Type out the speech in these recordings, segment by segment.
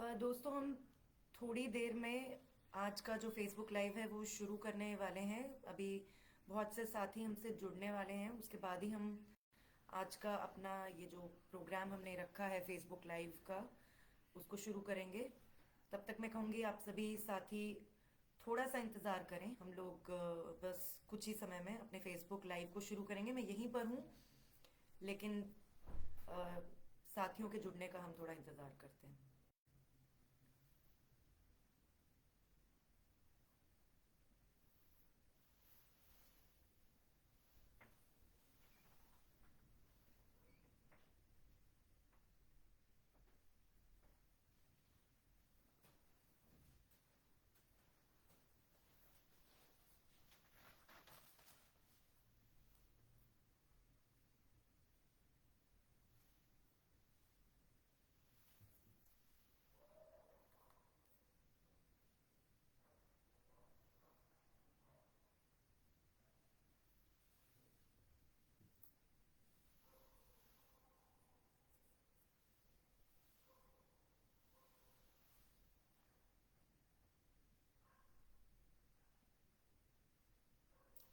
दोस्तों, हम थोड़ी देर में आज का जो फेसबुक लाइव है वो शुरू करने वाले हैं। अभी बहुत से साथी हमसे जुड़ने वाले हैं, उसके बाद ही हम आज का अपना ये जो प्रोग्राम हमने रखा है फेसबुक लाइव का उसको शुरू करेंगे। तब तक मैं कहूँगी आप सभी साथी थोड़ा सा इंतज़ार करें। हम लोग बस कुछ ही समय में अपने फेसबुक लाइव को शुरू करेंगे। मैं यहीं पर हूँ, लेकिन अ, साथियों के जुड़ने का हम थोड़ा इंतज़ार करते हैं।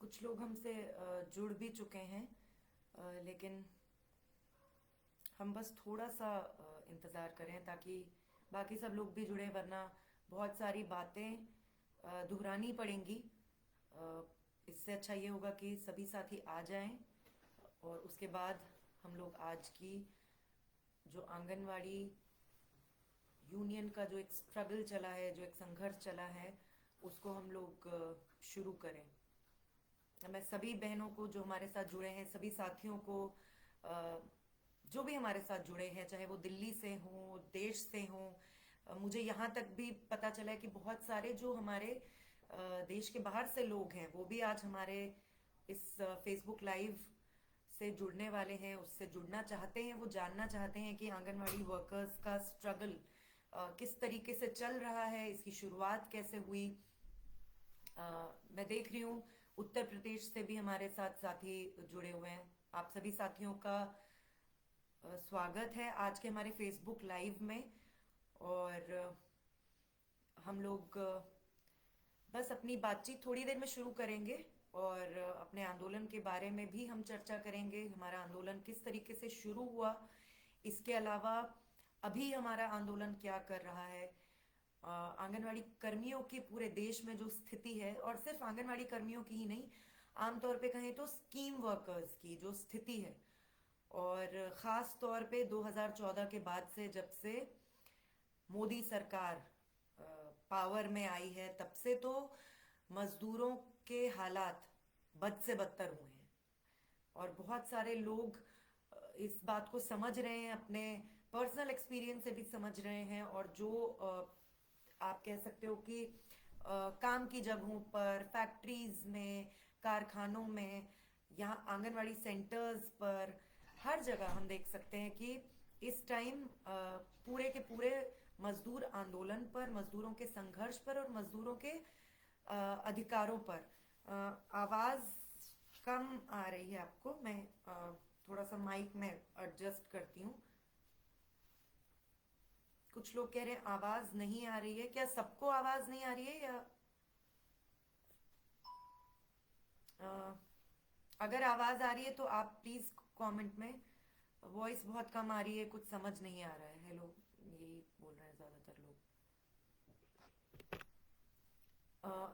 कुछ लोग हमसे जुड़ भी चुके हैं, लेकिन हम बस थोड़ा सा इंतज़ार करें ताकि बाकी सब लोग भी जुड़े, वरना बहुत सारी बातें दोहरानी पड़ेंगी। अ, इससे अच्छा ये होगा कि सभी साथी आ जाएं और उसके बाद हम लोग आज की जो आंगनवाड़ी यूनियन का जो एक स्ट्रगल चला है, जो एक संघर्ष चला है, उसको हम लोग शुरू करें। मैं सभी बहनों को जो हमारे साथ जुड़े हैं, सभी साथियों को अ, जो भी हमारे साथ जुड़े हैं, चाहे वो दिल्ली से हों, देश से हों, मुझे यहाँ तक भी पता चला है कि बहुत सारे जो हमारे देश के बाहर से लोग हैं वो भी आज हमारे इस फेसबुक लाइव से जुड़ने वाले हैं, उससे जुड़ना चाहते हैं। वो जानना चाहते हैं कि आंगनवाड़ी वर्कर्स का स्ट्रगल किस तरीके से चल रहा है, इसकी शुरुआत कैसे हुई। मैं देख रही हूँ उत्तर प्रदेश से भी हमारे साथ साथी जुड़े हुए हैं। आप सभी साथियों का स्वागत है आज के हमारे फेसबुक लाइव में। और हम लोग बस अपनी बातचीत थोड़ी देर में शुरू करेंगे और अपने आंदोलन के बारे में भी हम चर्चा करेंगे। हमारा आंदोलन किस तरीके से शुरू हुआ, इसके अलावा अभी हमारा आंदोलन क्या कर रहा है, आंगनवाड़ी कर्मियों की पूरे देश में जो स्थिति है, और सिर्फ आंगनवाड़ी कर्मियों की ही नहीं, आमतौर पे कहें तो स्कीम वर्कर्स की जो स्थिति है। और ख़ास तौर पे 2014 के बाद से, जब से मोदी सरकार पावर में आई है, तब से तो मजदूरों के हालात बद से बदतर हुए हैं। और बहुत सारे लोग इस बात को समझ रहे हैं, अपने पर्सनल एक्सपीरियंस से भी समझ रहे हैं। और जो आप कह सकते हो कि काम की जगहों पर, फैक्ट्रीज में, कारखानों में, यहाँ आंगनवाड़ी सेंटर्स पर, हर जगह हम देख सकते हैं कि इस टाइम पूरे के पूरे मजदूर आंदोलन पर, मजदूरों के संघर्ष पर और मजदूरों के अधिकारों पर आवाज कम आ रही है। आपको मैं थोड़ा सा माइक में एडजस्ट करती हूँ। कुछ लोग कह रहे हैं आवाज नहीं आ रही है। क्या सबको आवाज नहीं आ रही है, या अ, अगर आवाज आ रही है तो आप प्लीज कमेंट में। वॉइस बहुत कम आ रही है, कुछ समझ नहीं आ रहा है। हेलो, यही बोल रहे हैं ज्यादातर लोग।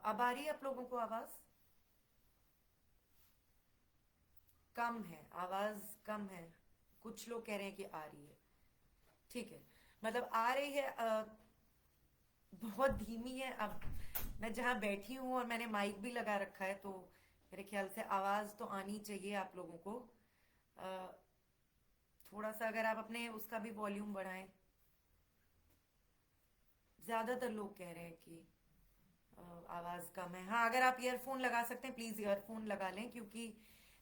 अब आ रही है आप लोगों को आवाज? कम है, आवाज कम है। कुछ लोग कह रहे हैं कि आ रही है। ठीक है, मतलब आ रही है, बहुत धीमी है। अब मैं जहाँ बैठी हूँ और मैंने माइक भी लगा रखा है, तो मेरे ख्याल से आवाज तो आनी चाहिए आप लोगों को। अ, थोड़ा सा अगर आप अपने उसका भी वॉल्यूम बढ़ाएं। ज्यादातर लोग कह रहे हैं कि आवाज कम है। हाँ, अगर आप ईयरफोन लगा सकते हैं प्लीज ईयरफोन लगा लें, क्योंकि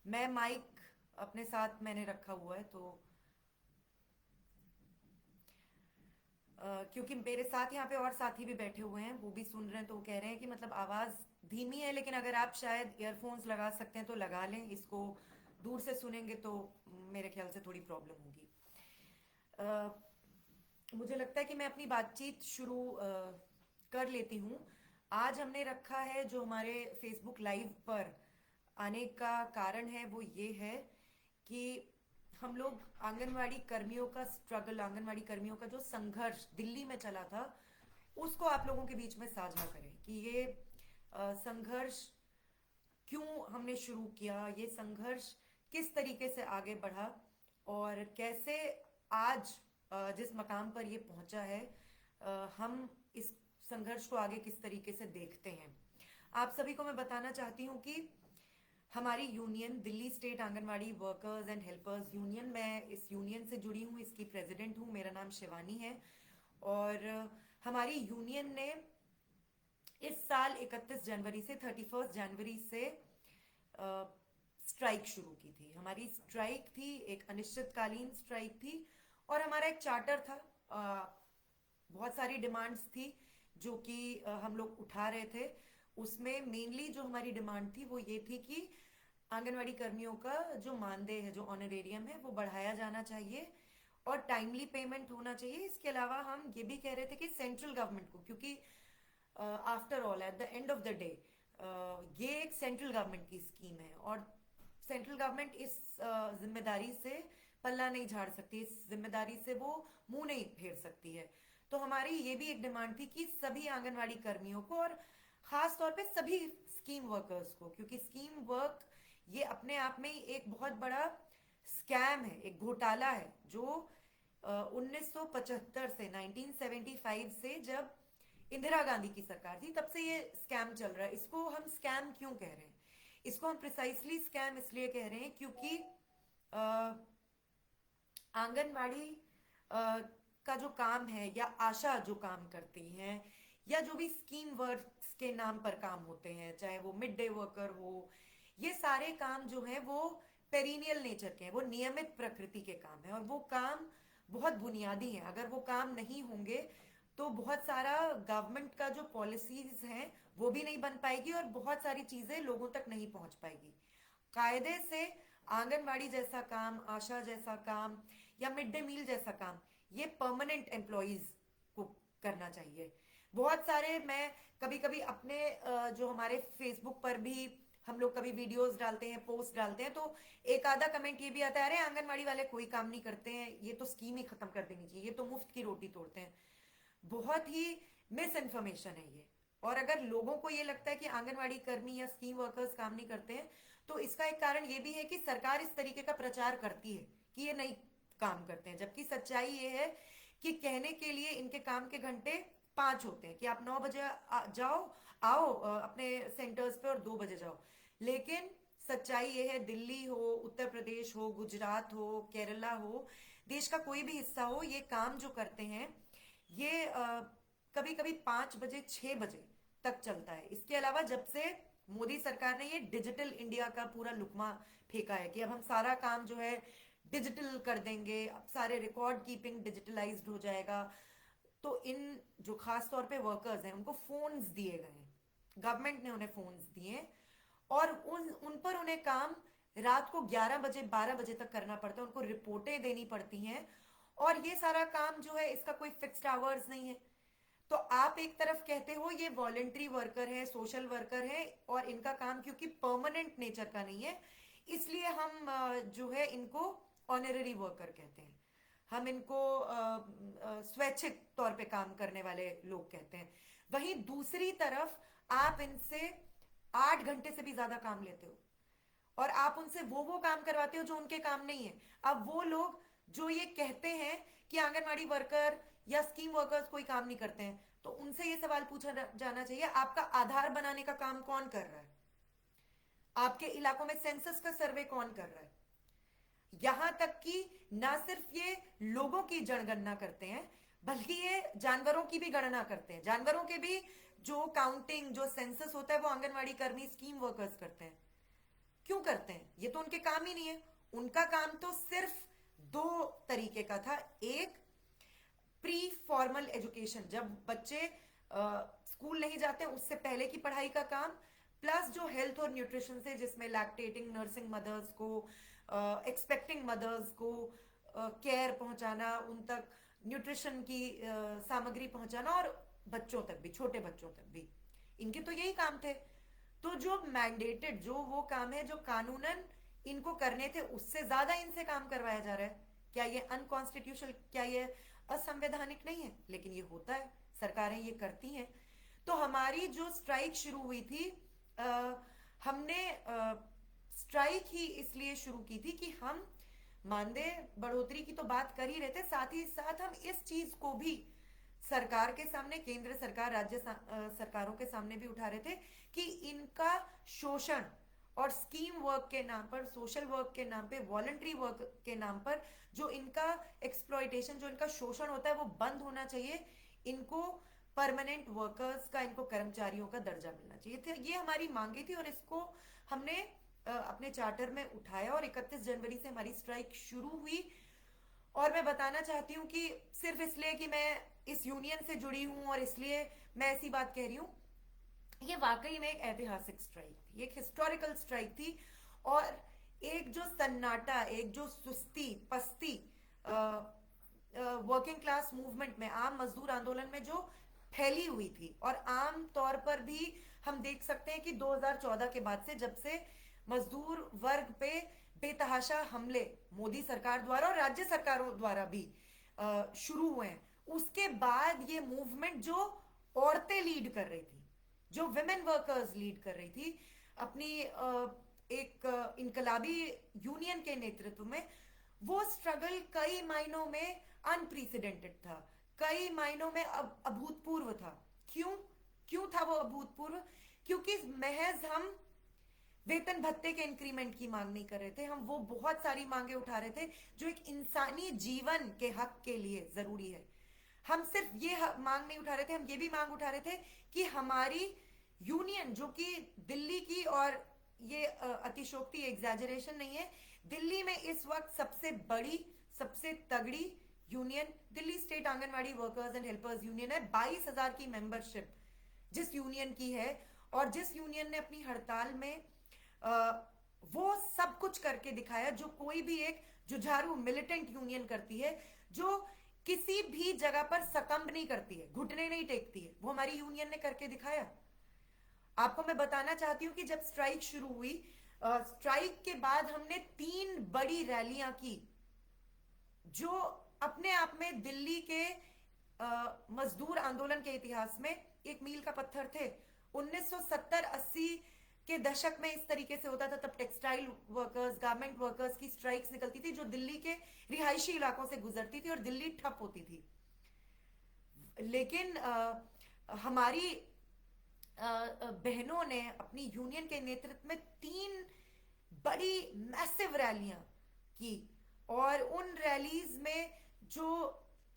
मैं माइक अपने साथ मैंने रखा हुआ है, तो क्योंकि मेरे साथ यहाँ पे और साथी भी बैठे हुए हैं, वो भी सुन रहे हैं, तो वो कह रहे हैं कि मतलब आवाज धीमी है, लेकिन अगर आप शायद ईयरफोन्स लगा सकते हैं तो लगा लें। इसको दूर से सुनेंगे तो मेरे ख्याल से थोड़ी प्रॉब्लम होगी। मुझे लगता है कि मैं अपनी बातचीत शुरू कर लेती हूँ। आज हमने रखा है, जो हमारे फेसबुक लाइव पर आने का कारण है वो ये है कि हम लोग आंगनवाड़ी कर्मियों का स्ट्रगल, आंगनवाड़ी कर्मियों का जो संघर्ष दिल्ली में चला था, उसको आप लोगों के बीच में साझा करें कि ये संघर्ष क्यों हमने शुरू किया, ये संघर्ष किस तरीके से आगे बढ़ा, और कैसे आज जिस मकाम पर ये पहुंचा है, हम इस संघर्ष को आगे किस तरीके से देखते हैं। आप सभी को मैं बताना चाहती हूँ कि हमारी union, Delhi state anganwadi workers and helpers union, मैं इस यूनियन से जुड़ी हूँ, इसकी प्रेसिडेंट हूँ, मेरा नाम शिवानी है। और हमारी यूनियन ने इस साल 31 जनवरी से 31 जनवरी से स्ट्राइक शुरू की थी। हमारी स्ट्राइक थी, एक अनिश्चितकालीन स्ट्राइक थी, और हमारा एक चार्टर था। बहुत सारी डिमांड्स थी जो कि हम लोग उठा रहे थे। उसमें मेनली जो हमारी डिमांड थी वो ये थी कि आंगनवाड़ी कर्मियों का जो मानदेय है, जो ऑनरेरियम है, वो बढ़ाया जाना चाहिए और टाइमली पेमेंट होना चाहिए। इसके अलावा हम ये भी कह रहे थे कि सेंट्रल गवर्नमेंट को, क्योंकि after all at the end of the day ये एक सेंट्रल गवर्नमेंट की स्कीम है, और सेंट्रल गवर्नमेंट इस जिम्मेदारी से पल्ला नहीं झाड़ सकती, इस जिम्मेदारी से वो मुंह नहीं फेर सकती है। तो हमारी ये भी एक डिमांड थी कि सभी आंगनवाड़ी कर्मियों को, और खास तौर पे सभी स्कीम वर्कर्स को, क्योंकि स्कीम वर्क ये अपने आप में ही एक बहुत बड़ा स्कैम है, एक घोटाला है, जो 1975 से 1975 से, जब इंदिरा गांधी की सरकार थी, तब से ये स्कैम चल रहा है। इसको हम स्कैम क्यों कह रहे हैं? इसको हम प्रिसाइसली स्कैम इसलिए कह रहे हैं क्योंकि आंगनवाड़ी का जो काम है, या आशा जो काम करती हैं, या जो भी स्कीम वर्क्स के नाम पर काम होते हैं, चाहे वो मिड डे वर्कर हो, ये सारे काम जो है वो पेरिनियल नेचर के हैं, वो नियमित प्रकृति के काम है, और वो काम बहुत बुनियादी हैं। अगर वो काम नहीं होंगे तो बहुत सारा गवर्नमेंट का जो पॉलिसीज हैं वो भी नहीं बन पाएगी, और बहुत सारी चीजें लोगों तक नहीं पहुंच पाएगी। कायदे से आंगनवाड़ी जैसा काम, आशा जैसा काम, या मिड डे मील जैसा काम, ये परमानेंट एम्प्लॉयज को करना चाहिए। बहुत सारे, मैं कभी कभी अपने जो हमारे फेसबुक पर भी हम लोग कभी वीडियोस डालते हैं, पोस्ट डालते हैं, तो एक आधा कमेंट ये भी आता है, अरे आंगनवाड़ी वाले कोई काम नहीं करते हैं, ये तो स्कीम ही खत्म कर देनी चाहिए, ये तो मुफ्त की रोटी तोड़ते हैं। बहुत ही मिस इन्फॉर्मेशन है ये। और अगर लोगों को ये लगता है कि आंगनवाड़ी कर्मी या स्कीम वर्कर्स काम नहीं करते हैं, तो इसका एक कारण ये भी है कि सरकार इस तरीके का प्रचार करती है कि ये नहीं काम करते हैं, जबकि सच्चाई ये है कि कहने के लिए इनके काम के घंटे 5 होते हैं कि आप 9 बजे जाओ, आओ अपने सेंटर्स पे, और 2 बजे जाओ। लेकिन सच्चाई ये है, दिल्ली हो, उत्तर प्रदेश हो, गुजरात हो, केरला हो, देश का कोई भी हिस्सा हो, ये काम जो करते हैं ये कभी कभी 5 बजे 6 बजे तक चलता है। इसके अलावा जब से मोदी सरकार ने ये डिजिटल इंडिया का पूरा लुकमा फेंका है कि अब हम सारा काम जो है डिजिटल कर देंगे, अब सारे रिकॉर्ड कीपिंग डिजिटलाइज्ड हो जाएगा, तो इन जो खास तौर पे वर्कर्स हैं उनको फोन्स दिए गए हैं, गवर्नमेंट ने उन्हें फोन्स दिए, और उन पर उन्हें काम रात को 11 बजे 12 बजे तक करना पड़ता है, उनको रिपोर्टें देनी पड़ती हैं, और ये सारा काम जो है इसका कोई फिक्स्ड आवर्स नहीं है। तो आप एक तरफ कहते हो ये वॉलेंट्री वर्कर है, सोशल वर्कर है, और इनका काम क्योंकि परमानेंट नेचर का नहीं है, इसलिए हम जो है इनको ऑनररी वर्कर कहते हैं, हम इनको स्वैच्छिक तौर पे काम करने वाले लोग कहते हैं। वहीं दूसरी तरफ आप इनसे 8 घंटे से भी ज्यादा काम लेते हो, और आप उनसे वो काम करवाते हो जो उनके काम नहीं है। अब वो लोग जो ये कहते हैं कि आंगनवाड़ी वर्कर या स्कीम वर्कर्स कोई काम नहीं करते हैं, तो उनसे ये सवाल पूछा जाना चाहिए, आपका आधार बनाने का काम कौन कर रहा है? आपके इलाकों में सेंसस का सर्वे कौन कर रहा है? यहां तक कि ना सिर्फ ये लोगों की जनगणना करते हैं, बल्कि ये जानवरों की भी गणना करते हैं। जानवरों के भी जो काउंटिंग, जो सेंसस होता है, वो आंगनवाड़ी कर्मी, स्कीम वर्कर्स करते हैं। क्यों करते हैं? ये तो उनके काम ही नहीं है। उनका काम तो सिर्फ 2 तरीके का था। एक, प्री फॉर्मल एजुकेशन, जब बच्चे स्कूल नहीं जाते उससे पहले की पढ़ाई का काम, प्लस जो हेल्थ और न्यूट्रिशन से, जिसमें लैक्टेटिंग नर्सिंग मदर्स को, एक्सपेक्टिंग मदर्स को केयर पहुंचाना, उन तक न्यूट्रिशन की सामग्री पहुंचाना, और बच्चों तक भी, छोटे बच्चों तक भी, इनके तो यही काम थे। तो जो मैंडेटेड, जो वो काम है जो कानूनन इनको करने थे, उससे ज्यादा इनसे काम करवाया जा रहा है। क्या ये अनकॉन्स्टिट्यूशनल, क्या ये असंवैधानिक नहीं है? लेकिन ये होता है, सरकारें ये करती हैं। तो हमारी जो स्ट्राइक शुरू हुई थी, हमने स्ट्राइक ही इसलिए शुरू की थी कि हम मानदेय बढ़ोतरी की तो बात कर ही रहे थे, साथ ही साथ हम इस चीज को भी सरकार के सामने, केंद्र सरकार, राज्य सरकारों के सामने भी उठा रहे थे कि इनका शोषण और स्कीम वर्क के नाम पर, सोशल वर्क के नाम पे, वॉलंटरी वर्क के नाम पर जो इनका एक्सप्लॉयटेशन, जो इनका शोषण होता है, वो बंद होना चाहिए। इनको परमानेंट वर्कर्स का, इनको कर्मचारियों का दर्जा मिलना चाहिए था। ये हमारी मांगे थी और इसको हमने अपने चार्टर में उठाया, और 31 जनवरी से हमारी स्ट्राइक शुरू हुई। और मैं बताना चाहती हूँ कि सिर्फ इसलिए कि मैं इस यूनियन से जुड़ी हूँ और इसलिए मैं ऐसी बात कह रही हूँ, ये वाकई में एक ऐतिहासिक स्ट्राइक थी, एक हिस्टोरिकल स्ट्राइक थी। और एक जो सन्नाटा, एक जो सुस्ती पस्ती वर्किंग क्लास मूवमेंट में, आम मजदूर आंदोलन में जो फैली हुई थी, और आम तौर पर भी हम देख सकते हैं कि 2014 के बाद से, जब से मजदूर वर्ग पे बेतहाशा हमले मोदी सरकार द्वारा और राज्य सरकारों द्वारा भी शुरू हुए हैं, उसके बाद ये मूवमेंट जो औरतें लीड कर रही थी, जो विमेन वर्कर्स लीड कर रही थी अपनी एक इनकलाबी यूनियन के नेतृत्व में, वो स्ट्रगल कई मायनों में अनप्रेसिडेंटेड था, कई मायनों में अभूतपूर्व था। क्यों क्यों था वो अभूतपूर्व? क्योंकि महज हम वेतन भत्ते के इंक्रीमेंट की मांग नहीं कर रहे थे, हम वो बहुत सारी मांगे उठा रहे थे जो एक इंसानी जीवन के हक के लिए जरूरी है। हम सिर्फ ये मांग नहीं उठा रहे थे, हम ये भी मांग उठा रहे थे कि हमारी यूनियन, जो कि दिल्ली की, और ये अतिशोक्ति, एग्जैजरेशन नहीं है, दिल्ली में इस वक्त सबसे बड़ी, सबसे तगड़ी union Delhi state anganwadi workers and helpers union है। 22,000 की मेंबरशिप जिस यूनियन की है, और जिस यूनियन ने अपनी हड़ताल में वो सब कुछ करके दिखाया जो कोई भी एक जुझारू मिलिटेंट यूनियन करती है, जो किसी भी जगह पर सकम्ब नहीं करती है, घुटने नहीं टेकती है, वो हमारी यूनियन ने करके दिखाया। आपको मैं बताना चाहती हूं कि जब स्ट्राइक शुरू हुई, स्ट्राइक के बाद हमने 3 बड़ी रैलियां की, जो अपने आप में दिल्ली के मजदूर आंदोलन के इतिहास में एक मील का पत्थर थे। 1970-80 के दशक में इस तरीके से होता था, तब टेक्सटाइल वर्कर्स, गारमेंट वर्कर्स की स्ट्राइक्स निकलती थी जो दिल्ली के रिहायशी इलाकों से गुजरती थी और दिल्ली ठप होती थी। लेकिन हमारी बहनों ने अपनी यूनियन के नेतृत्व में 3 बड़ी मैसिव रैलियां की, और उन रैलीज में जो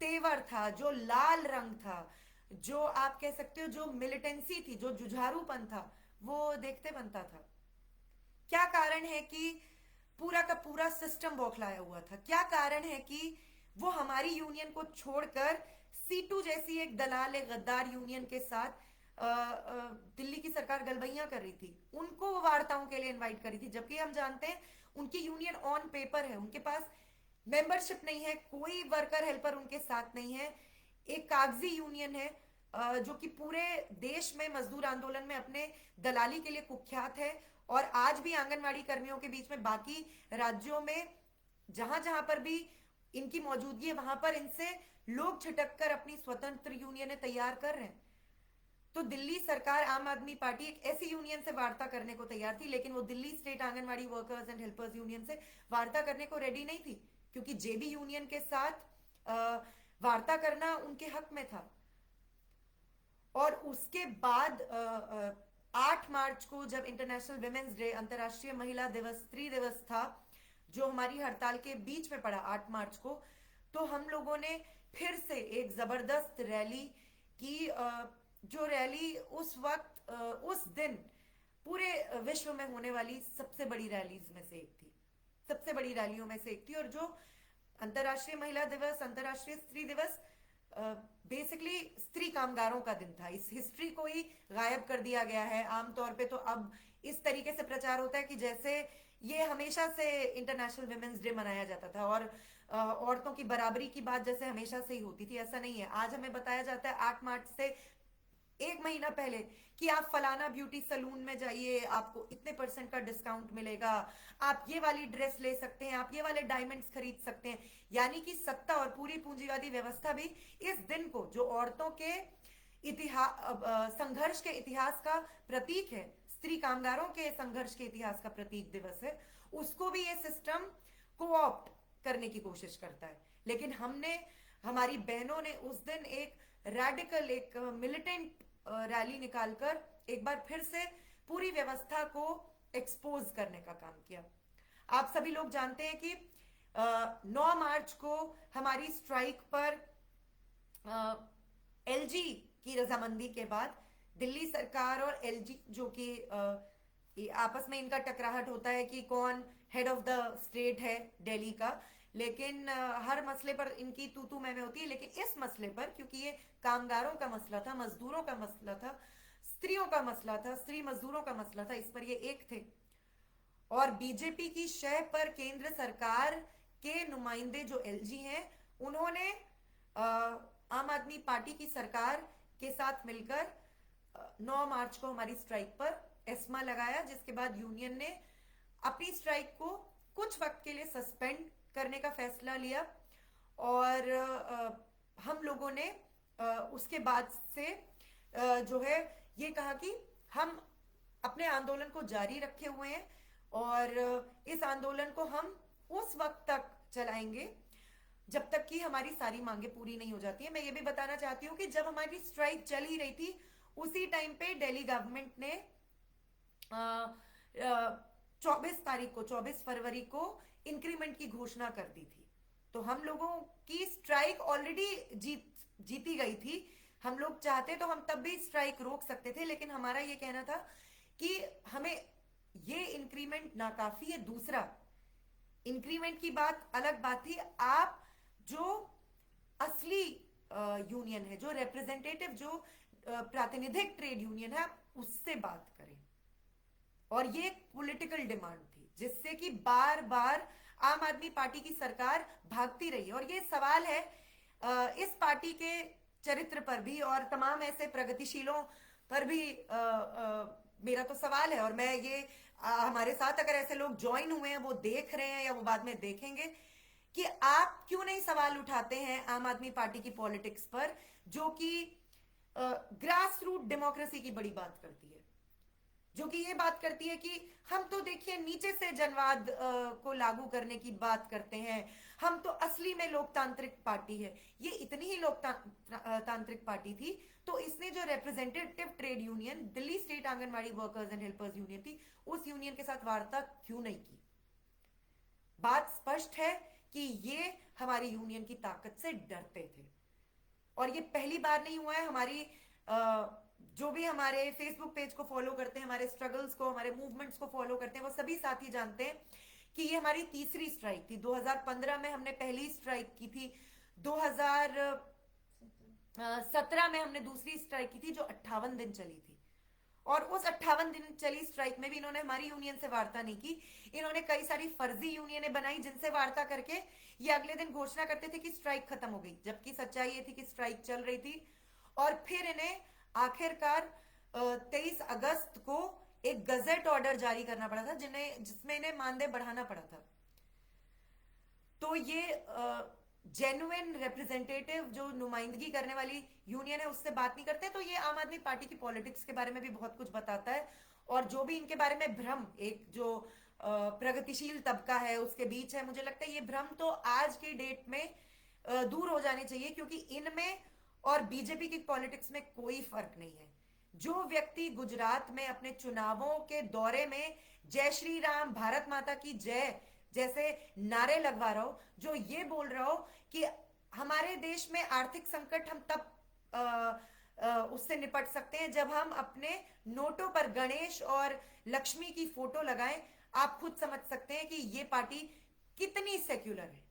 तेवर था, जो लाल रंग था, जो आप कह सकते हो जो मिलिटेंसी थी, जो जुझारूपन था, वो देखते बनता था। क्या कारण है कि पूरा का पूरा सिस्टम बौखलाया हुआ था? क्या कारण है कि वो हमारी यूनियन को छोड़कर सीटू जैसी एक दलाल, एक गद्दार यूनियन के साथ दिल्ली की सरकार गलबैया कर रही थी, उनको वो वार्ताओं के लिए इनवाइट करी थी, जबकि हम जानते हैं उनकी यूनियन ऑन पेपर है, उनके पास मेंबरशिप नहीं है, कोई वर्कर हेल्पर उनके साथ नहीं है, एक कागजी यूनियन है जो कि पूरे देश में मजदूर आंदोलन में अपने दलाली के लिए कुख्यात है। और आज भी आंगनवाड़ी कर्मियों के बीच में, बाकी राज्यों में जहां जहां पर भी इनकी मौजूदगी है, वहां पर इनसे लोग छिटक कर अपनी स्वतंत्र यूनियन तैयार कर रहे हैं। तो दिल्ली सरकार, आम आदमी पार्टी एक ऐसी यूनियन से वार्ता करने को तैयार थी, लेकिन वो Delhi state anganwadi workers and helpers union से वार्ता करने को रेडी नहीं थी, क्योंकि जेबी यूनियन के साथ वार्ता करना उनके हक में था। और उसके बाद 8 मार्च को जब इंटरनेशनल विमेंस डे, अंतर्राष्ट्रीय महिला दिवस, स्त्री दिवस था, जो हमारी हड़ताल के बीच में पड़ा 8 मार्च को, तो हम लोगों ने फिर से एक जबरदस्त रैली की, जो रैली उस वक्त, उस दिन पूरे विश्व में होने वाली सबसे बड़ी रैलीज में से एक थी, सबसे बड़ी रैलियों में से एक थी। और जो अंतर्राष्ट्रीय महिला दिवस, अंतर्राष्ट्रीय स्त्री दिवस बेसिकली स्त्री कामगारों का दिन था, इस हिस्ट्री को ही गायब कर दिया गया है। आमतौर पे तो अब इस तरीके से प्रचार होता है कि जैसे ये हमेशा से इंटरनेशनल विमेंस डे मनाया जाता था, और औरतों की बराबरी की बात जैसे हमेशा से ही होती थी, ऐसा नहीं है। आज हमें बताया जाता है 8 मार्च से 1 महीना पहले कि आप फलाना ब्यूटी सलून में जाइए, आपको इतने % का डिस्काउंट मिलेगा, आप ये वाली ड्रेस ले सकते हैं, आप ये वाले डायमंड्स खरीद सकते हैं। यानी कि सत्ता और पूरी पूंजीवादी व्यवस्था भी इस दिन को, जो औरतों के इतिहास संघर्ष के इतिहास का प्रतीक है, स्त्री कामगारों के संघर्ष के इतिहास का प्रतीक दिवस है, उसको भी ये सिस्टम को ऑप्ट करने की कोशिश करता है। लेकिन हमने, हमारी बहनों ने उस दिन एक रैडिकल, एक मिलिटेंट रैली निकालकर एक बार फिर से पूरी व्यवस्था को एक्सपोज करने का काम किया। आप सभी लोग जानते हैं कि 9 मार्च को हमारी स्ट्राइक पर एलजी की रजामंदी के बाद दिल्ली सरकार और एलजी, जो कि आपस में इनका टकराहट होता है कि कौन हेड ऑफ द स्टेट है दिल्ली का, लेकिन हर मसले पर इनकी तू तू मैं होती है। लेकिन इस मसले पर, क्योंकि ये कामगारों का मसला था, मजदूरों का मसला था, स्त्रियों का मसला था, स्त्री मजदूरों का मसला था, इस पर ये एक थे। और बीजेपी की शह पर केंद्र सरकार के नुमाइंदे जो एलजी हैं, उन्होंने आम आदमी पार्टी की सरकार के साथ मिलकर 9 मार्च को हमारी स्ट्राइक पर एस्मा लगाया, जिसके बाद यूनियन ने अपनी स्ट्राइक को कुछ वक्त के लिए सस्पेंड करने का फैसला लिया। और हम लोगों ने उसके बाद से जो है ये कहा कि हम अपने आंदोलन को जारी रखे हुए हैं और इस आंदोलन को हम उस वक्त तक चलाएंगे जब तक कि हमारी सारी मांगे पूरी नहीं हो जाती है। मैं ये भी बताना चाहती हूँ कि जब हमारी स्ट्राइक चल ही रही थी, उसी टाइम पे दिल्ली गवर्नमेंट ने 24 तारीख को, 24 फरवरी को इंक्रीमेंट की घोषणा कर दी थी। तो हम लोगों की स्ट्राइक ऑलरेडी जीती गई थी। हम लोग चाहते तो हम तब भी स्ट्राइक रोक सकते थे, लेकिन हमारा ये कहना था कि हमें ये इंक्रीमेंट नाकाफी है। दूसरा, इंक्रीमेंट की बात अलग बात थी, आप जो असली यूनियन है, जो रिप्रेजेंटेटिव, जो प्रातिनिधिक ट्रेड यूनियन है, आप उससे बात करें। और ये एक पॉलिटिकल डिमांड थी जिससे कि बार बार आम आदमी पार्टी की सरकार भागती रही। और ये सवाल है इस पार्टी के चरित्र पर भी और तमाम ऐसे प्रगतिशीलों पर भी मेरा तो सवाल है। और मैं ये हमारे साथ अगर ऐसे लोग ज्वाइन हुए हैं, वो देख रहे हैं या वो बाद में देखेंगे, कि आप क्यों नहीं सवाल उठाते हैं आम आदमी पार्टी की पॉलिटिक्स पर, जो कि ग्रास रूट डेमोक्रेसी की बड़ी बात करती है, जो कि ये बात करती है कि हम तो देखिए नीचे से जनवाद को लागू करने की बात करते हैं, हम तो असली में लोकतांत्रिक पार्टी है। ये इतनी ही लोकतांत्रिक पार्टी थी तो इसने जो representative trade union Delhi state anganwadi workers and helpers union थी, उस यूनियन के साथ वार्ता क्यों नहीं की? बात स्पष्ट है कि ये हमारी यूनियन की ताकत से डरते थे। और ये पहली बार नहीं हुआ है। हमारी जो भी हमारे फेसबुक पेज को फॉलो करते हैं, हमारे स्ट्रगल्स को, हमारे मूवमेंट्स को फॉलो करते हैं, वो सभी साथी जानते हैं कि ये हमारी तीसरी स्ट्राइक थी। 2015 में हमने पहली स्ट्राइक की थी, 2017 में हमने दूसरी स्ट्राइक की थी जो 58 दिन चली थी। और उस 58 दिन चली स्ट्राइक में भी इन्होंने हमारी यूनियन से वार्ता नहीं की। इन्होंने कई सारी फर्जी यूनियनें बनाई जिनसे वार्ता करके ये अगले दिन घोषणा करते थे कि स्ट्राइक खत्म हो गई, जबकि सच्चाई ये थी कि स्ट्राइक चल रही थी। और फिर इन्हें आखिरकार 23 अगस्त को एक गजेट ऑर्डर जारी करना पड़ा था जिसमें इन्हें मानदेय बढ़ाना पड़ा था। तो ये जेन्युइन रिप्रेजेंटेटिव, जो नुमाइंदगी करने वाली यूनियन है, उससे बात नहीं करते। तो ये आम आदमी पार्टी की पॉलिटिक्स के बारे में भी बहुत कुछ बताता है। और जो भी इनके बारे में भ्रम एक जो प्रगतिशील तबका है उसके बीच है, मुझे लगता है ये भ्रम तो आज की डेट में दूर हो जाने चाहिए, क्योंकि इनमें और बीजेपी की पॉलिटिक्स में कोई फर्क नहीं है। जो व्यक्ति गुजरात में अपने चुनावों के दौरे में जय श्री राम, भारत माता की जय जैसे नारे लगवा रहा हो, जो ये बोल रहा हो कि हमारे देश में आर्थिक संकट हम तब उससे निपट सकते हैं जब हम अपने नोटों पर गणेश और लक्ष्मी की फोटो लगाएं, आप खुद समझ सकते हैं कि ये पार्टी कितनी सेक्युलर है।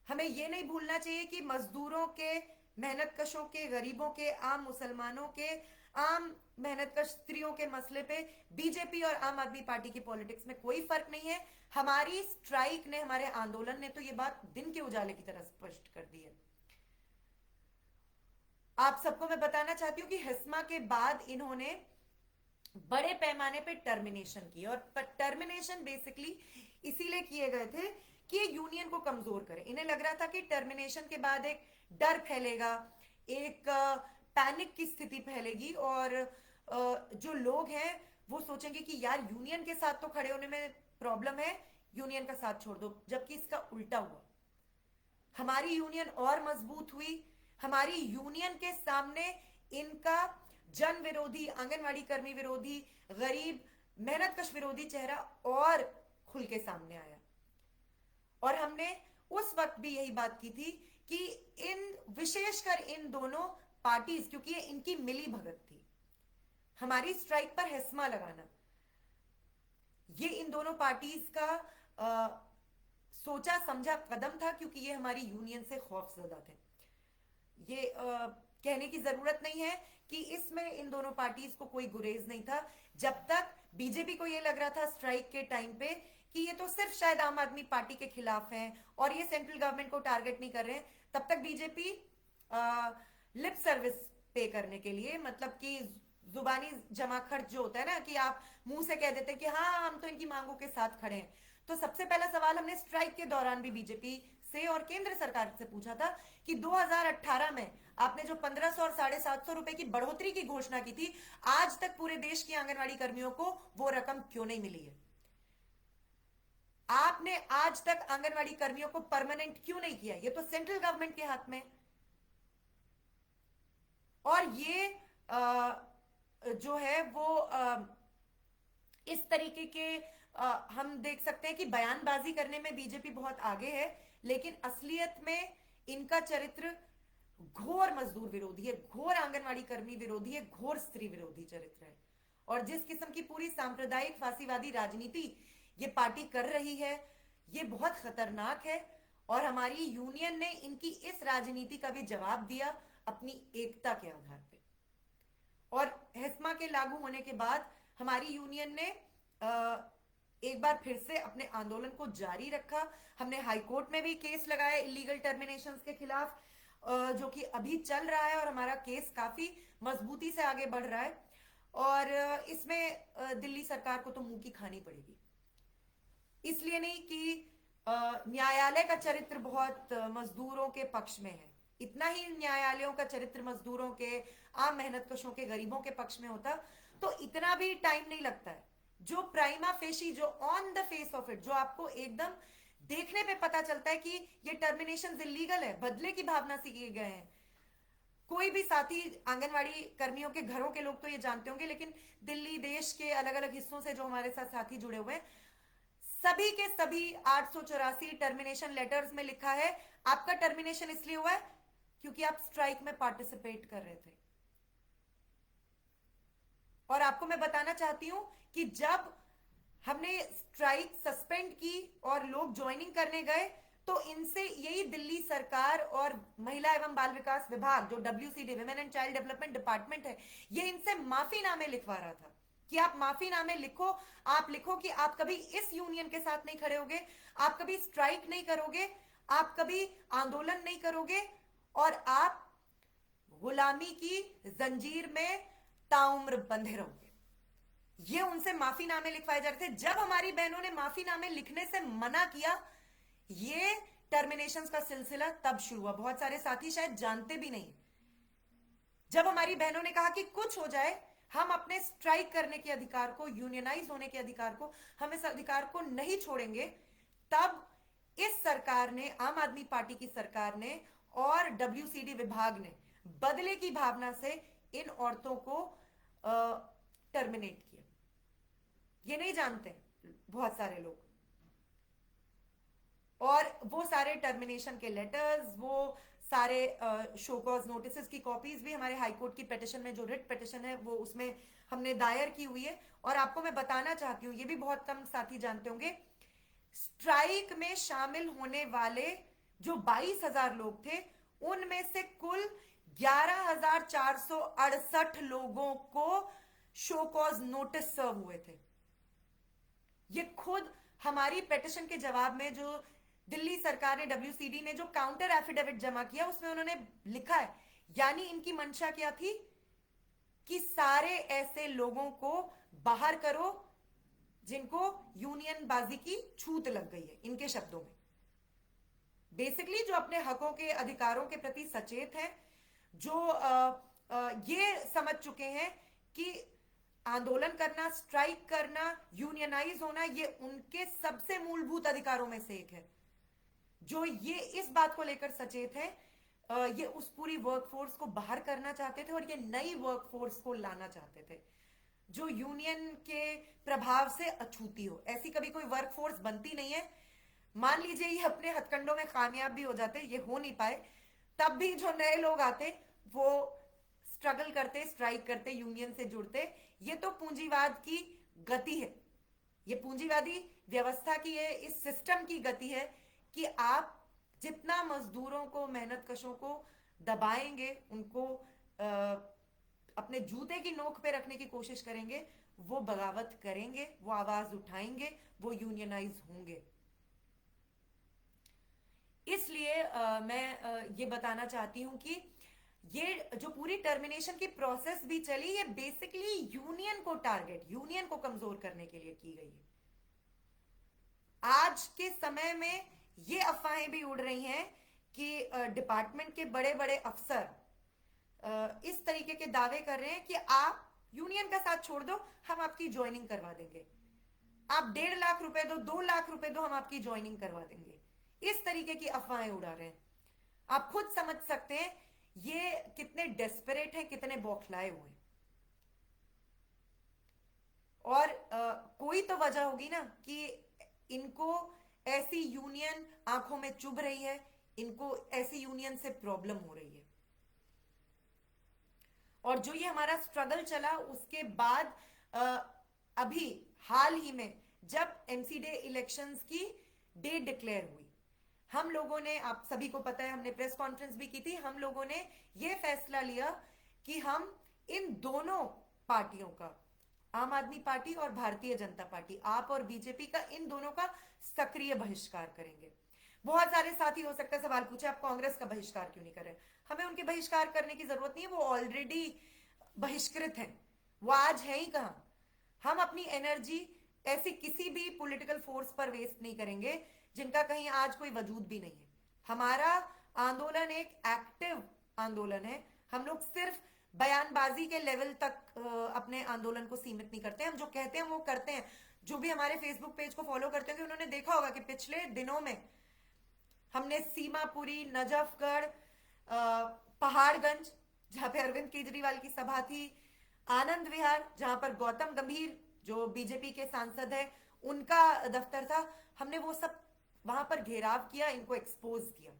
हमें यह नहीं भूलना चाहिए कि मजदूरों के, मेहनत कशों के, गरीबों के, आम मुसलमानों के आम मेहनतकश स्त्रियों के मसले पे बीजेपी और आम आदमी पार्टी की पॉलिटिक्स में कोई फर्क नहीं है। हमारी स्ट्राइक ने, हमारे आंदोलन ने तो ये बात दिन के उजाले की तरह स्पष्ट कर दी है। आप सबको मैं बताना चाहती हूं कि हिस्मा के बाद इन्होंने बड़े पैमाने पे टर्मिनेशन की, और टर्मिनेशन बेसिकली इसीलिए किए गए थे कि ये यूनियन को कमजोर करे। इन्हें लग रहा था कि टर्मिनेशन के बाद एक डर फैलेगा, एक पैनिक की स्थिति फैलेगी, और जो लोग हैं वो सोचेंगे कि यार यूनियन के साथ तो खड़े होने में प्रॉब्लम है, यूनियन का साथ छोड़ दो। जबकि इसका उल्टा हुआ, हमारी यूनियन और मजबूत हुई। हमारी यूनियन के सामने इनका जन विरोधी, आंगनवाड़ी कर्मी विरोधी, गरीब मेहनतकश विरोधी चेहरा और खुल के सामने आया। और हमने उस वक्त भी यही बात की थी कि इन, विशेषकर इन दोनों पार्टीज, क्योंकि ये इनकी मिली भगत थी, हमारी स्ट्राइक पर हिस्मा लगाना, ये इन दोनों पार्टीज का सोचा समझा कदम था, क्योंकि ये हमारी यूनियन से खौफजदा थे। ये कहने की जरूरत नहीं है कि इसमें इन दोनों पार्टीज को कोई गुरेज नहीं था। जब तक बीजेपी को ये लग रहा था स्ट्राइक के टाइम पे कि ये तो सिर्फ शायद आम आदमी पार्टी के खिलाफ हैं और ये सेंट्रल गवर्नमेंट को टारगेट नहीं कर रहे हैं, तब तक बीजेपी लिप सर्विस पे करने के लिए, मतलब कि जुबानी जमा खर्च जो होता है ना, कि आप मुंह से कह देते हैं कि हाँ हम तो इनकी मांगों के साथ खड़े हैं। तो सबसे पहला सवाल हमने स्ट्राइक के दौरान भी बीजेपी से और केंद्र सरकार से पूछा था कि 2018 में आपने जो 1500 और 750 रुपए की बढ़ोतरी की घोषणा की थी, आज तक पूरे देश की आंगनवाड़ी कर्मियों को वो रकम क्यों नहीं मिली है? आपने आज तक आंगनवाड़ी कर्मियों को परमानेंट क्यों नहीं किया? ये तो सेंट्रल गवर्नमेंट के हाथ में। और ये जो है वो इस तरीके के हम देख सकते हैं कि बयानबाजी करने में बीजेपी बहुत आगे है, लेकिन असलियत में इनका चरित्र घोर मजदूर विरोधी है, घोर आंगनवाड़ी कर्मी विरोधी है, घोर स्त्री विरोधी चरित्र है। और जिस किस्म की पूरी सांप्रदायिक फांसीवादी राजनीति ये पार्टी कर रही है, ये बहुत खतरनाक है। और हमारी यूनियन ने इनकी इस राजनीति का भी जवाब दिया अपनी एकता के आधार पे। और हिस्मा के लागू होने के बाद हमारी यूनियन ने एक बार फिर से अपने आंदोलन को जारी रखा। हमने हाई कोर्ट में भी केस लगाया इलीगल टर्मिनेशंस के खिलाफ, जो कि अभी चल रहा है, और हमारा केस काफी मजबूती से आगे बढ़ रहा है। और इसमें दिल्ली सरकार को तो मुंह की खानी पड़ेगी, इसलिए नहीं कि न्यायालय का चरित्र बहुत मजदूरों के पक्ष में है। इतना ही न्यायालयों का चरित्र मजदूरों के, आम मेहनतकशों के, गरीबों के पक्ष में होता तो इतना भी टाइम नहीं लगता है। जो प्राइमा फेशी, जो on the face of it, जो आपको एकदम देखने पे पता चलता है कि ये टर्मिनेशन इलीगल है, बदले की भावना से किए गए हैं। कोई भी साथी आंगनवाड़ी कर्मियों के घरों के लोग तो ये जानते होंगे, लेकिन दिल्ली, देश के अलग अलग हिस्सों से जो हमारे साथ साथी जुड़े हुए हैं, सभी के सभी 884 टर्मिनेशन लेटर्स में लिखा है आपका टर्मिनेशन इसलिए हुआ है क्योंकि आप स्ट्राइक में पार्टिसिपेट कर रहे थे। और आपको मैं बताना चाहती हूं कि जब हमने स्ट्राइक सस्पेंड की और लोग ज्वाइनिंग करने गए, तो इनसे यही दिल्ली सरकार और महिला एवं बाल विकास विभाग, जो WCD, women and child development department है, ये इनसे माफीनामे लिखवा रहा था कि आप माफीनामे लिखो, आप लिखो कि आप कभी इस यूनियन के साथ नहीं खड़े होगे, आप कभी स्ट्राइक नहीं करोगे, आप कभी आंदोलन नहीं करोगे, और आप गुलामी की जंजीर में ताउम्र बंधे रहोगे। ये उनसे माफीनामे लिखवाए जा रहे थे। जब हमारी बहनों ने माफीनामे लिखने से मना किया, ये टर्मिनेशन का सिलसिला तब शुरू हुआ। बहुत सारे साथी शायद जानते भी नहीं। जब हमारी बहनों ने कहा कि कुछ हो जाए, हम अपने स्ट्राइक करने के अधिकार को, यूनियनाइज होने के अधिकार को, हम इस अधिकार को नहीं छोड़ेंगे, तब इस सरकार ने, आम आदमी पार्टी की सरकार ने और WCD विभाग ने बदले की भावना से इन औरतों को टर्मिनेट किया। ये नहीं जानते बहुत सारे लोग। और वो सारे टर्मिनेशन के लेटर्स, वो सारे शो कॉज नोटिस की कॉपीज भी हमारे हाईकोर्ट की पिटिशन में, जो रिट पिटिशन है, वो उसमें हमने दायर की हुई है। और आपको मैं बताना चाहती हूं, ये भी बहुत कम साथी जानते होंगे, स्ट्राइक में शामिल होने वाले जो 22,000 लोग थे, उनमें से कुल 11,468 लोगों को शो कॉज नोटिस सर्व हुए थे। ये खुद हमारी पेटिशन के जवाब में जो दिल्ली सरकार ने, WCD ने जो काउंटर एफिडेविट जमा किया उसमें उन्होंने लिखा है, यानी इनकी मंशा क्या थी कि सारे ऐसे लोगों को बाहर करो जिनको यूनियन बाजी की छूत लग गई है। इनके शब्दों में बेसिकली जो अपने हकों के अधिकारों के प्रति सचेत हैं, जो ये समझ चुके हैं कि आंदोलन करना, स्ट्राइक करना, यूनियनाइज होना, ये उनके सबसे मूलभूत अधिकारों में से एक है, जो ये इस बात को लेकर सचेत है, ये उस पूरी वर्कफोर्स को बाहर करना चाहते थे और ये नई वर्कफोर्स को लाना चाहते थे जो यूनियन के प्रभाव से अछूती हो। ऐसी कभी कोई वर्कफोर्स बनती नहीं है। मान लीजिए ये अपने हथकंडों में कामयाब भी हो जाते, ये हो नहीं पाए, तब भी जो नए लोग आते वो स्ट्रगल करते, स्ट्राइक करते, यूनियन से जुड़ते। ये तो पूंजीवाद की गति है, ये पूंजीवादी व्यवस्था की है, इस सिस्टम की गति है कि आप जितना मजदूरों को, मेहनत कशों को दबाएंगे, उनको अपने जूते की नोक पे रखने की कोशिश करेंगे, वो बगावत करेंगे, वो आवाज उठाएंगे, वो यूनियनाइज होंगे। इसलिए मैं ये बताना चाहती हूं कि ये जो पूरी टर्मिनेशन की प्रोसेस भी चली, ये बेसिकली यूनियन को टारगेट, यूनियन को कमजोर करने के लिए की गई है। आज के समय में ये अफवाहें भी उड़ रही हैं कि डिपार्टमेंट के बड़े बड़े अफसर इस तरीके के दावे कर रहे हैं कि आप यूनियन का साथ छोड़ दो, हम आपकी ज्वाइनिंग करवा देंगे, आप 1.5 लाख रुपए दो, 2 लाख रुपए दो, हम आपकी ज्वाइनिंग करवा देंगे। इस तरीके की अफवाहें उड़ा रहे हैं। आप खुद समझ सकते हैं ये कितने डेस्परेट हैं, कितने बौखलाए हुए हैं। और कोई तो वजह होगी ना कि इनको ऐसी यूनियन आंखों में चुभ रही है, इनको ऐसी यूनियन से प्रॉब्लम हो रही है। और जो ये हमारा स्ट्रगल चला उसके बाद अभी हाल ही में जब एमसीडे इलेक्शंस की डेट डिक्लेयर हुई, हम लोगों ने, आप सभी को पता है, हमने प्रेस कॉन्फ्रेंस भी की थी, हम लोगों ने यह फैसला लिया कि हम इन दोनों पार्टियों का, आम आदमी पार्टी और भारतीय जनता पार्टी, आप और बीजेपी का, इन दोनों का सक्रिय बहिष्कार करेंगे। बहुत सारे साथी हो सकता है सवाल पूछे, आप कांग्रेस का बहिष्कार क्यों नहीं कर रहे? हमें उनके बहिष्कार करने की जरूरत नहीं है, वो ऑलरेडी बहिष्कृत हैं, वो आज है ही कहां। हम अपनी एनर्जी ऐसी किसी भी पॉलिटिकल फोर्स पर वेस्ट नहीं करेंगे जिनका कहीं आज कोई वजूद भी नहीं है। हमारा आंदोलन एक एक्टिव आंदोलन है। हम लोग सिर्फ बयानबाजी के लेवल तक अपने आंदोलन को सीमित नहीं करते। हम जो कहते हैं वो करते हैं। जो भी हमारे फेसबुक पेज को फॉलो करते हैं उन्होंने देखा होगा कि पिछले दिनों में हमने सीमापुरी, नजफगढ़, पहाड़गंज जहां पे अरविंद केजरीवाल की सभा थी, आनंद विहार जहां पर गौतम गंभीर जो बीजेपी के सांसद है उनका दफ्तर था, हमने वो सब वहां पर घेराव किया, इनको एक्सपोज किया।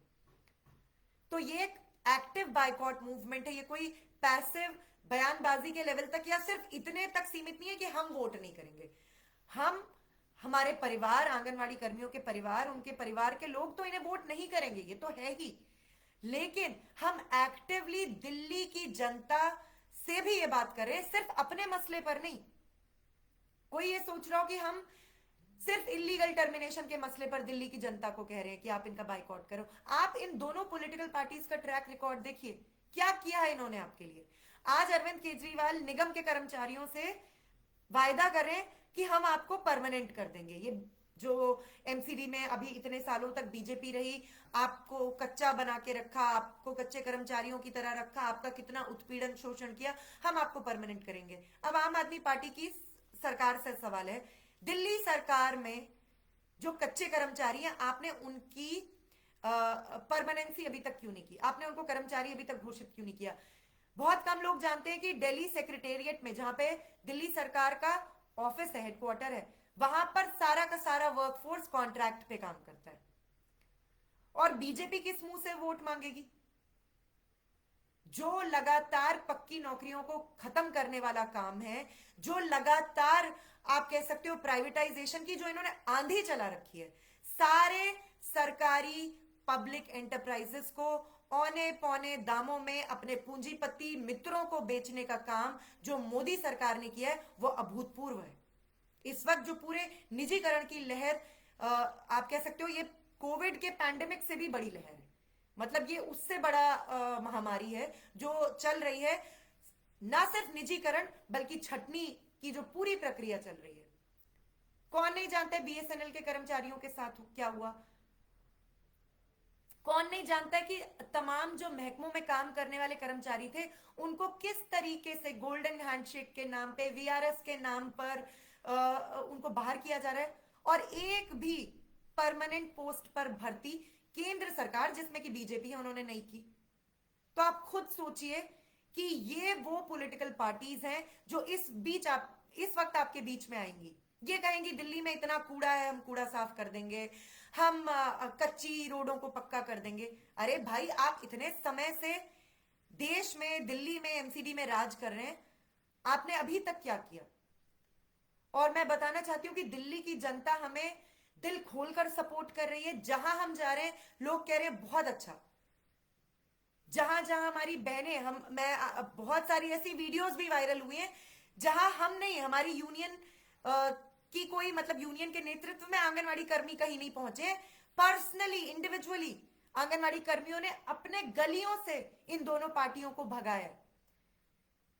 तो ये एक एक्टिव बाइकॉट मूवमेंट है, ये कोई पैसिव बयानबाजी के लेवल तक या सिर्फ इतने तक सीमित नहीं है कि हम वोट नहीं करेंगे। हम, हमारे परिवार, आंगनवाड़ी कर्मियों के परिवार, उनके परिवार के लोग तो इन्हें वोट नहीं करेंगे, ये तो है ही, लेकिन हम एक्टिवली दिल्ली की जनता से भी ये बात कर रहे हैं, सिर्फ अपने मसले पर नहीं। कोई ये सोच रहा हो कि हम सिर्फ इलीगल टर्मिनेशन के मसले पर दिल्ली की जनता को कह रहे हैं कि आप इनका बाइकआउट करो। आप इन दोनों पॉलिटिकल पार्टीज का ट्रैक रिकॉर्ड देखिए, क्या किया है इन्होंने आपके लिए। आज अरविंद केजरीवाल निगम के कर्मचारियों से वायदा कर रहे हैं कि हम आपको परमानेंट कर देंगे। ये जो एमसीडी में अभी इतने सालों तक बीजेपी रही, आपको कच्चा बना के रखा, आपको कच्चे कर्मचारियों की तरह रखा, आपका कितना उत्पीड़न, शोषण किया, हम आपको परमानेंट करेंगे। अब आम आदमी पार्टी की सरकार से सवाल है, दिल्ली सरकार में जो कच्चे कर्मचारी हैं, आपने उनकी परमानेंसी अभी तक क्यों नहीं की? आपने उनको कर्मचारी अभी तक घोषित क्यों नहीं किया? बहुत कम लोग जानते हैं कि दिल्ली सेक्रेटेरिएट में, जहां पे दिल्ली सरकार का ऑफिस है, हेडक्वार्टर है, वहां पर सारा का सारा वर्कफोर्स कॉन्ट्रैक्ट पे काम करता है। और बीजेपी किस मुंह से वोट मांगेगी? जो लगातार पक्की नौकरियों को खत्म करने वाला काम है, जो लगातार आप कह सकते हो प्राइवेटाइजेशन की जो इन्होंने आंधी चला रखी है, सारे सरकारी पब्लिक एंटरप्राइजेस को औने पौने दामों में अपने पूंजीपति मित्रों को बेचने का काम जो मोदी सरकार ने किया है वो अभूतपूर्व है। इस वक्त जो पूरे निजीकरण की लहर, आप कह सकते हो ये कोविड के पैंडेमिक से भी बड़ी लहर है। मतलब ये उससे बड़ा महामारी है जो चल रही है। ना सिर्फ निजीकरण बल्कि छटनी की जो पूरी प्रक्रिया चल रही है। कौन नहीं जानता है बीएसएनएल के कर्मचारियों के साथ क्या हुआ? कौन नहीं जानता कि तमाम जो महकमों में काम करने वाले कर्मचारी थे उनको किस तरीके से गोल्डन हैंडशेक के नाम पे, वीआरएस के नाम पर उनको बाहर किया जा रहा है। और एक भी परमानेंट पोस्ट पर भर्ती केंद्र सरकार, जिसमें कि बीजेपी है, उन्होंने नहीं की। तो आप खुद सोचिए कि ये वो पॉलिटिकल पार्टीज हैं जो इस वक्त आपके बीच में आएंगी। ये कहेंगी दिल्ली में इतना कूड़ा है, हम कूड़ा साफ कर देंगे, हम कच्ची रोडों को पक्का कर देंगे। अरे भाई, आप इतने समय से देश में, दिल्ली में, एमसीडी में राज कर रहे हैं, आपने अभी तक क्या किया? और मैं बताना चाहती हूं कि दिल्ली की जनता हमें दिल खोलकर सपोर्ट कर रही है। जहां हम जा रहे हैं लोग कह रहे हैं बहुत अच्छा। जहां जहां हमारी बहनें, बहुत सारी ऐसी वीडियोस भी वायरल हुई हैं जहां हम नहीं, हमारी यूनियन की कोई, मतलब यूनियन के नेतृत्व में आंगनवाड़ी कर्मी कहीं नहीं पहुंचे, पर्सनली इंडिविजुअली आंगनवाड़ी कर्मियों ने अपने गलियों से इन दोनों पार्टियों को भगाया।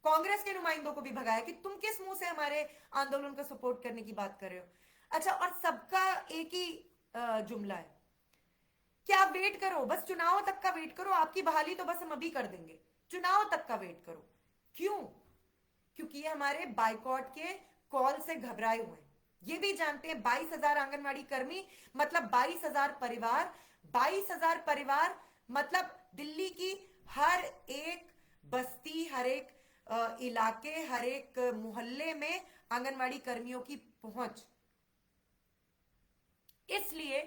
कांग्रेस के नुमाइंदों को भी भगाया कि तुम किस मुंह से हमारे आंदोलन को सपोर्ट करने की बात कर रहे हो। अच्छा, और सबका एक ही जुमला है कि आप वेट करो, बस चुनाव तक का वेट करो, आपकी बहाली तो बस हम अभी कर देंगे, चुनाव तक का वेट करो। क्यों? क्योंकि ये हमारे बाइकॉट के कॉल से घबराए हुए हैं। ये भी जानते हैं 22,000 आंगनवाड़ी कर्मी मतलब 22,000 परिवार। 22,000 परिवार मतलब दिल्ली की हर एक बस्ती, हर एक इलाके, हर एक मोहल्ले में आंगनवाड़ी कर्मियों की पहुंच। इसलिए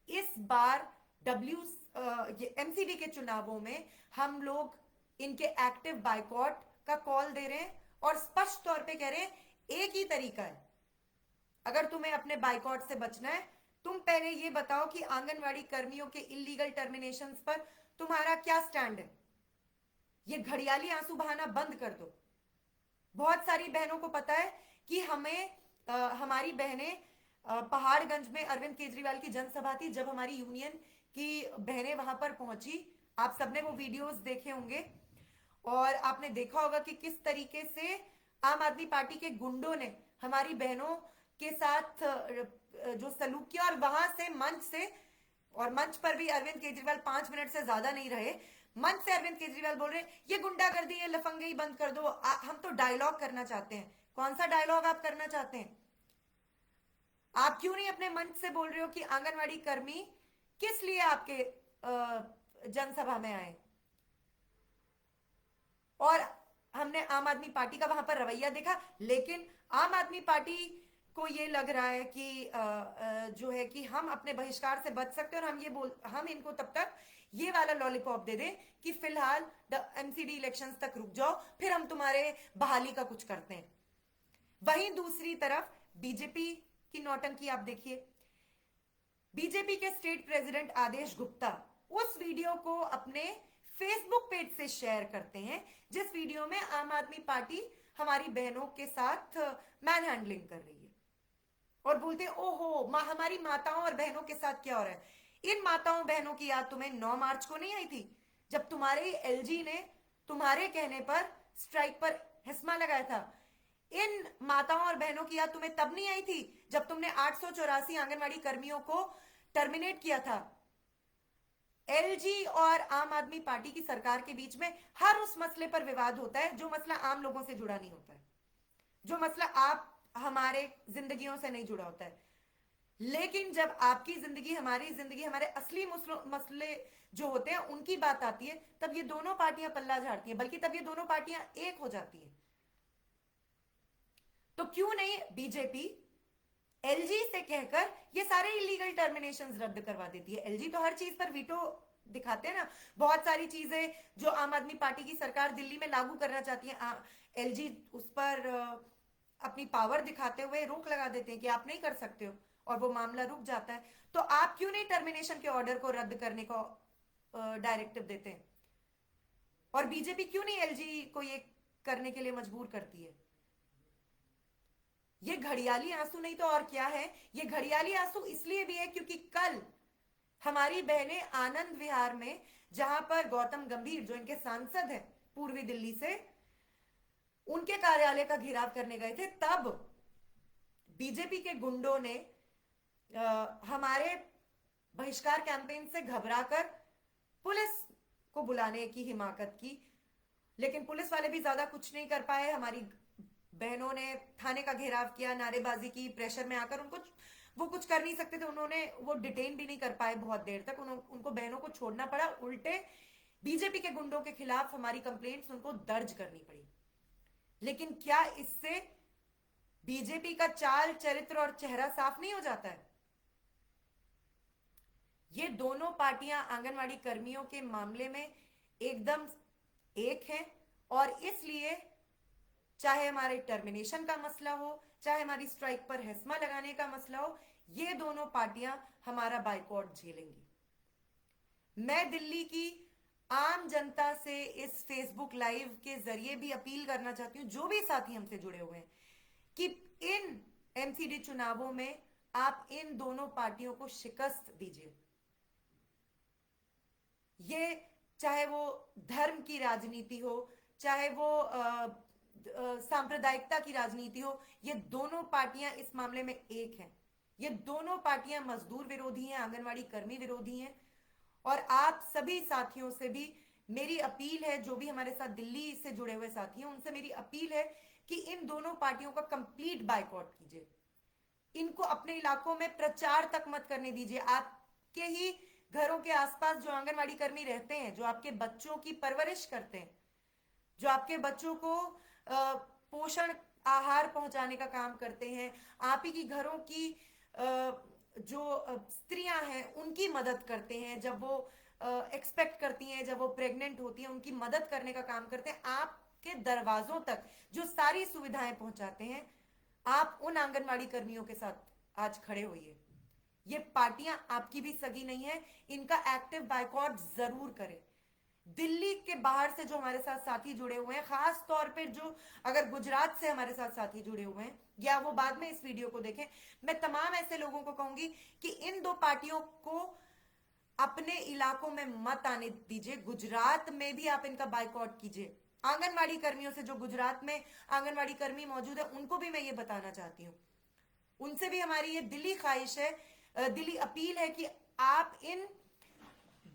इस बार एमसीडी के चुनावों में हम लोग इनके एक्टिव बाइकॉट का कॉल दे रहे हैं और स्पष्ट तौर पे कह रहे हैं एक ही तरीका है। अगर तुम्हें अपने बाइकॉट से बचना है, तुम पहले ये बताओ कि आंगनवाड़ी कर्मियों के इलीगल टर्मिनेशंस पर तुम्हारा क्या स्टैंड है। ये घड़ियाली आंसू बहाना बंद कर दो। बहुत सारी बहनों को पता है कि हमारी बहनें पहाड़गंज में अरविंद केजरीवाल की जनसभा थी, जब हमारी यूनियन की बहनें वहां पर पहुंची, आप सबने वो वीडियोस देखे होंगे और आपने देखा होगा कि किस तरीके से आम आदमी पार्टी के गुंडों ने हमारी बहनों के साथ जो सलूक किया। और वहां से मंच पर भी अरविंद केजरीवाल 5 मिनट से ज्यादा नहीं रहे। मंच से अरविंद केजरीवाल बोल रहे ये गुंडागर्दी, ये लफंगई बंद कर दो, हम तो डायलॉग करना चाहते हैं। कौन सा डायलॉग आप करना चाहते हैं? आप क्यों नहीं अपने मंच से बोल रहे हो कि आंगनवाड़ी कर्मी किस लिए आपके जनसभा में आए? और हमने आम आदमी पार्टी का वहां पर रवैया देखा, लेकिन आम आदमी पार्टी को ये लग रहा है कि जो है कि हम अपने बहिष्कार से बच सकते हैं और हम इनको तब तक ये वाला लॉलीपॉप दे दें कि फिलहाल एमसीडी इलेक्शंस तक रुक जाओ, फिर हम तुम्हारे बहाली का कुछ करते हैं। वहीं दूसरी तरफ बीजेपी की नौटंकी आप देखिए। बीजेपी के स्टेट प्रेसिडेंट आदेश गुप्ता उस वीडियो को अपने फेसबुक पेज से शेयर करते हैं जिस वीडियो में आम आदमी पार्टी हमारी बहनों के साथ मैन हैंडलिंग कर रही है और बोलते हैं ओहो हमारी माताओं और बहनों के साथ क्या हो रहा है। इन माताओं बहनों की याद तुम्हें 9 मार्च को नहीं आई थी, जब तुम्हारे एलजी ने तुम्हारे कहने पर स्ट्राइक पर हिस्सा लगाया था? इन माताओं और बहनों की याद तुम्हें तब नहीं आई थी जब तुमने 884 आंगनवाड़ी कर्मियों को टर्मिनेट किया था? एलजी और आम आदमी पार्टी की सरकार के बीच में हर उस मसले पर विवाद होता है जो मसला आम लोगों से जुड़ा नहीं होता है, जो मसला आप हमारे जिंदगियों से नहीं जुड़ा होता है। लेकिन जब आपकी जिंदगी, हमारी जिंदगी, हमारे असली मसले जो होते हैं उनकी बात आती है, तब ये दोनों पार्टियां पल्ला झाड़ती हैं, बल्कि तब ये दोनों पार्टियां एक हो जाती हैं। तो क्यों नहीं बीजेपी एलजी से कहकर ये सारे इलीगल टर्मिनेशंस रद्द करवा देती है? एलजी तो हर चीज पर वीटो दिखाते हैं ना। बहुत सारी चीजें जो आम आदमी पार्टी की सरकार दिल्ली में लागू करना चाहती है, एलजी उस पर अपनी पावर दिखाते हुए रोक लगा देते हैं कि आप नहीं कर सकते हो, और वो मामला रुक जाता है। तो आप क्यों नहीं टर्मिनेशन के ऑर्डर को रद्द करने को डायरेक्टिव देते हैं? और बीजेपी क्यों नहीं एलजी को ये करने के लिए मजबूर करती है? ये घड़ियाली आंसू नहीं तो और क्या है? ये घड़ियाली आंसू इसलिए भी है क्योंकि कल हमारी बहनें आनंद विहार में, जहां पर गौतम गंभीर जो इनके सांसद हैं पूर्वी दिल्ली से, उनके कार्यालय का घेराव करने गए थे, तब बीजेपी के गुंडों ने हमारे बहिष्कार कैंपेन से घबराकर पुलिस को बुलाने की हिमाकत की, लेकिन पुलिस वाले भी ज्यादा कुछ नहीं कर पाए। हमारी बहनों ने थाने का घेराव किया, नारेबाजी की, प्रेशर में आकर उनको, वो कुछ कर नहीं सकते थे, उन्होंने वो डिटेन भी नहीं कर पाए बहुत देर तक, उनको बहनों को छोड़ना पड़ा। उल्टे बीजेपी के गुंडों के खिलाफ हमारी कंप्लेंट्स उनको दर्ज करनी पड़ी। लेकिन क्या इससे बीजेपी का चाल, चरित्र और चेहरा साफ नहीं हो जाता है? ये दोनों पार्टियां आंगनवाड़ी कर्मियों के मामले में एकदम एक है, और इसलिए चाहे हमारे टर्मिनेशन का मसला हो, चाहे हमारी स्ट्राइक पर हेस्मा लगाने का मसला हो, ये दोनों पार्टियां हमारा बाइकॉट झेलेंगी। मैं दिल्ली की आम जनता से इस फेसबुक लाइव के जरिए भी अपील करना चाहती हूं, जो भी साथी हमसे जुड़े हुए हैं, कि इन एमसीडी चुनावों में आप इन दोनों पार्टियों को शिकस्त दीजिए। ये चाहे वो धर्म की राजनीति हो, चाहे वो सांप्रदायिकता की राजनीति हो, ये दोनों पार्टियां इस मामले में एक हैं। ये दोनों पार्टियां मजदूर विरोधी हैं, आंगनवाड़ी कर्मी विरोधी हैं। और आप सभी साथियों से भी मेरी अपील है, जो भी हमारे साथ दिल्ली से जुड़े हुए साथी हैं, उनसे मेरी अपील है कि इन दोनों पार्टियों का कंप्लीट बायकॉट कीजिए। इनको अपने इलाकों में प्रचार तक मत करने दीजिए। आपके ही घरों के आसपास जो आंगनवाड़ी कर्मी रहते हैं, जो आपके बच्चों की परवरिश करते हैं, जो आपके बच्चों को पोषण आहार पहुंचाने का काम करते हैं, आप ही की घरों की जो स्त्रियां हैं उनकी मदद करते हैं, जब वो एक्सपेक्ट करती हैं, जब वो प्रेग्नेंट होती हैं, उनकी मदद करने का काम करते हैं, आपके दरवाजों तक जो सारी सुविधाएं पहुंचाते हैं, आप उन आंगनवाड़ी कर्मियों के साथ आज खड़े होइए। ये पार्टियां आपकी भी सगी नहीं है, इनका एक्टिव बायकॉट जरूर करें। दिल्ली के बाहर से जो हमारे साथ साथी जुड़े हुए हैं, खास तौर पे जो अगर गुजरात से हमारे साथ साथी जुड़े हुए हैं, या वो बाद में इस वीडियो को देखें, मैं तमाम ऐसे लोगों को कहूंगी कि इन दो पार्टियों को अपने इलाकों में मत आने दीजिए। गुजरात में भी आप इनका बायकॉट कीजिए। आंगनवाड़ी कर्मियों से, जो गुजरात में आंगनवाड़ी कर्मी मौजूद है, उनको भी मैं ये बताना चाहती हूँ, उनसे भी हमारी ये दिली ख्वाहिश है, दिली अपील है कि आप इन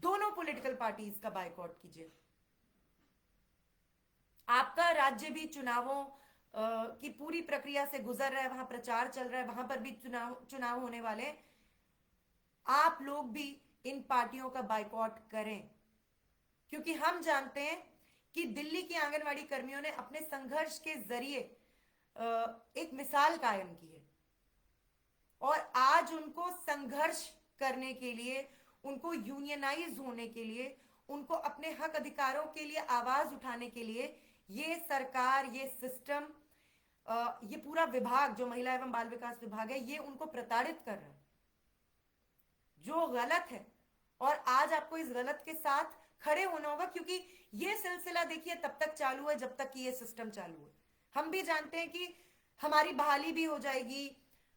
दोनों पॉलिटिकल पार्टीज का बायकॉट कीजिए। आपका राज्य भी चुनावों की पूरी प्रक्रिया से गुजर रहा है, वहां प्रचार चल रहा है, वहां पर भी चुनाव होने वाले। आप लोग भी इन पार्टियों का बायकॉट करें, क्योंकि हम जानते हैं कि दिल्ली की आंगनवाड़ी कर्मियों ने अपने संघर्ष के जरिए एक मिसाल कायम की है, और आज उनको संघर्ष करने के लिए, उनको यूनियनाइज होने के लिए, उनको अपने हक अधिकारों के लिए आवाज उठाने के लिए ये सरकार, ये सिस्टम, ये पूरा विभाग जो महिला एवं बाल विकास विभाग है, ये उनको प्रताड़ित कर रहा है, जो गलत है। और आज आपको इस गलत के साथ खड़े होना होगा, क्योंकि ये सिलसिला देखिए तब तक चालू है जब तक कि ये सिस्टम चालू है। हम भी जानते हैं कि हमारी बहाली भी हो जाएगी,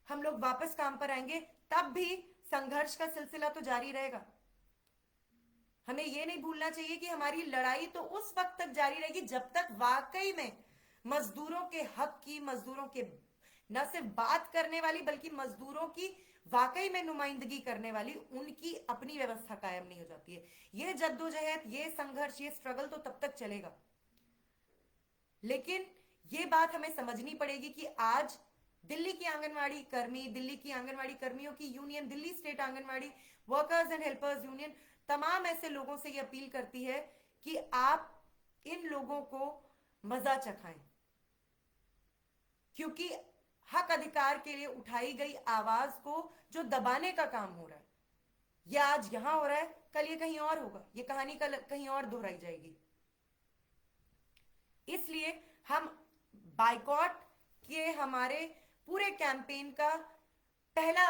हम लोग वापस काम पर आएंगे, तब भी संघर्ष का सिलसिला तो जारी रहेगा। हमें यह नहीं भूलना चाहिए कि हमारी लड़ाई तो उस वक्त तक जारी रहेगी जब तक वाकई में मजदूरों के हक की, मजदूरों के न सिर्फ बात करने वाली, बल्कि मजदूरों की वाकई में नुमाइंदगी करने वाली उनकी अपनी व्यवस्था कायम नहीं हो जाती है। यह जद्दोजहद, ये संघर्ष, ये स्ट्रगल तो तब तक चलेगा। लेकिन ये बात हमें समझनी पड़ेगी कि आज दिल्ली की आंगनवाड़ी कर्मी, दिल्ली की आंगनवाड़ी कर्मियों की union, Delhi state anganwadi workers and helpers union, तमाम ऐसे लोगों से यह अपील करती है कि आप इन लोगों को मजा चखाएं, क्योंकि हक अधिकार के लिए उठाई गई आवाज को जो दबाने का काम हो रहा है, यह आज यहां हो रहा है, कल ये कहीं और होगा, ये कहानी कल कहीं और दोहराई जाएगी। इसलिए हम बायकॉट के हमारे पूरे कैंपेन का पहला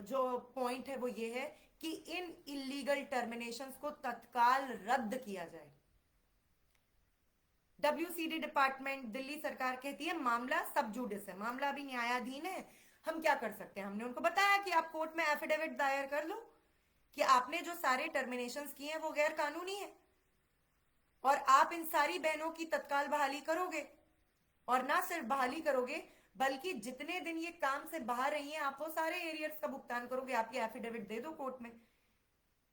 जो पॉइंट है वो ये है कि इन इलीगल टर्मिनेशंस को तत्काल रद्द किया जाए। WCD डिपार्टमेंट, दिल्ली सरकार कहती है मामला सब जुडिस है, मामला अभी न्यायाधीन है, हम क्या कर सकते हैं। हमने उनको बताया कि आप कोर्ट में एफिडेविट दायर कर लो कि आपने जो सारे टर्मिनेशन किए हैं वो गैर कानूनी है, और आप इन सारी बहनों की तत्काल बहाली करोगे, और ना सिर्फ बहाली करोगे बल्कि जितने दिन ये काम से बाहर रही हैं आप वो सारे एरियर्स का भुगतान करोगे। आप ये एफिडेविट दे दो कोर्ट में,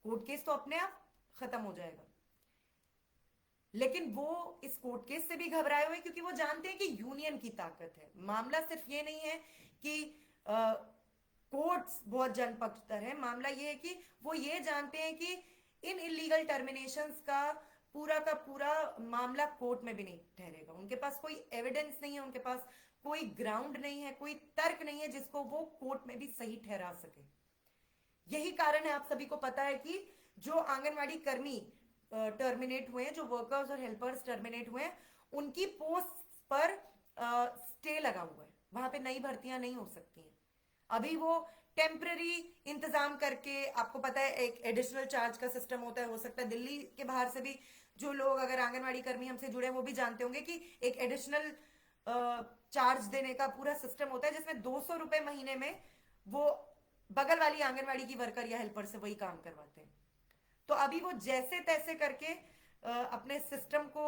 कोर्ट केस तो अपने आप खत्म हो जाएगा। लेकिन वो इस कोर्ट केस से भी घबराए हुए, क्योंकि वो जानते हैं कि यूनियन की ताकत है। मामला सिर्फ ये नहीं है कि कोर्ट्स बहुत जनपक्षतर है, मामला ये है कि वो ये जानते हैं कि इन इलीगल टर्मिनेशंस का पूरा मामला कोर्ट में भी नहीं ठहरेगा। उनके पास कोई एविडेंस नहीं है, उनके पास कोई ग्राउंड नहीं है, कोई तर्क नहीं है जिसको वो कोर्ट में भी सही ठहरा सके। यही कारण है, आप सभी को पता है कि जो आंगनवाड़ी कर्मी टर्मिनेट हुए हैं, जो वर्कर्स और हेल्पर्स टर्मिनेट हुए हैं, उनकी पोस्ट पर स्टे लगा हुआ है, वहां पे नई भर्तियां नहीं हो सकती हैं। अभी वो टेम्पररी इंतजाम करके, आपको पता है एक एडिशनल चार्ज का सिस्टम होता है, हो सकता है दिल्ली के बाहर से भी जो लोग अगर आंगनवाड़ी कर्मी हमसे जुड़े वो भी जानते होंगे कि एक एडिशनल चार्ज देने का पूरा सिस्टम होता है, जिसमें 200 रुपए महीने में वो बगल वाली आंगनवाड़ी की वर्कर या हेल्पर से वही काम करवाते हैं। तो अभी वो जैसे तैसे करके अपने सिस्टम को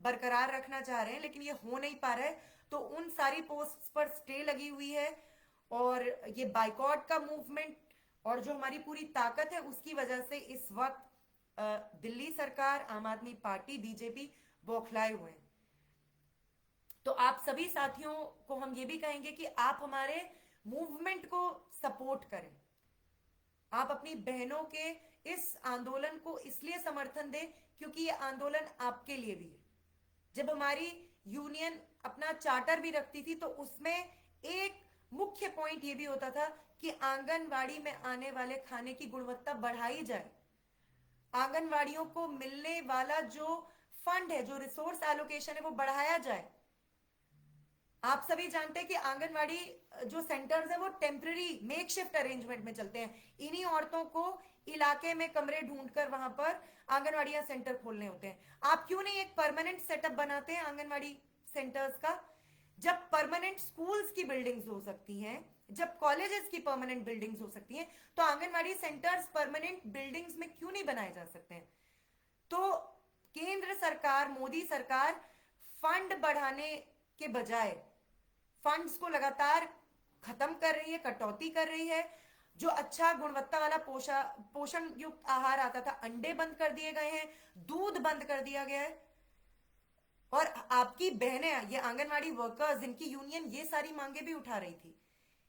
बरकरार रखना चाह रहे हैं, लेकिन ये हो नहीं पा रहा है। तो उन सारी पोस्ट पर स्टे लगी हुई है, और ये बाइकॉट का मूवमेंट और जो हमारी पूरी ताकत है उसकी वजह से इस वक्त दिल्ली सरकार, आम आदमी पार्टी, बीजेपी बौखलाए हुए हैं। तो आप सभी साथियों को हम ये भी कहेंगे कि आप हमारे मूवमेंट को सपोर्ट करें। आप अपनी बहनों के इस आंदोलन को इसलिए समर्थन दें क्योंकि ये आंदोलन आपके लिए भी है। जब हमारी यूनियन अपना चार्टर भी रखती थी तो उसमें एक मुख्य पॉइंट ये भी होता था कि आंगनवाड़ी में आने वाले खाने की गुणवत्ता बढ़ाई जाए, आंगनवाड़ियों को मिलने वाला जो फंड है, जो रिसोर्स एलोकेशन है, वो बढ़ाया जाए। आप सभी जानते हैं कि आंगनवाड़ी जो सेंटर्स है वो टेम्पररी मेकशिफ्ट अरेंजमेंट में चलते हैं। इन्हीं औरतों को इलाके में कमरे ढूंढकर वहां पर आंगनवाड़ियां सेंटर खोलने होते हैं। आप क्यों नहीं एक परमानेंट सेटअप बनाते हैं आंगनवाड़ी सेंटर्स का? जब परमानेंट स्कूल्स की बिल्डिंग्स हो सकती हैं, जब कॉलेजेस की परमानेंट बिल्डिंग्स हो सकती हैं, तो आंगनवाड़ी सेंटर्स परमानेंट बिल्डिंग्स में क्यों नहीं बनाए जा सकते हैं? तो केंद्र सरकार, मोदी सरकार फंड बढ़ाने के बजाय फंड्स को लगातार खत्म कर रही है, कटौती कर रही है। जो अच्छा गुणवत्ता वाला पोषण युक्त आहार आता था, अंडे बंद कर दिए गए हैं, दूध बंद कर दिया गया है। और आपकी बहनें, ये आंगनवाड़ी वर्कर्स, इनकी यूनियन ये सारी मांगे भी उठा रही थी।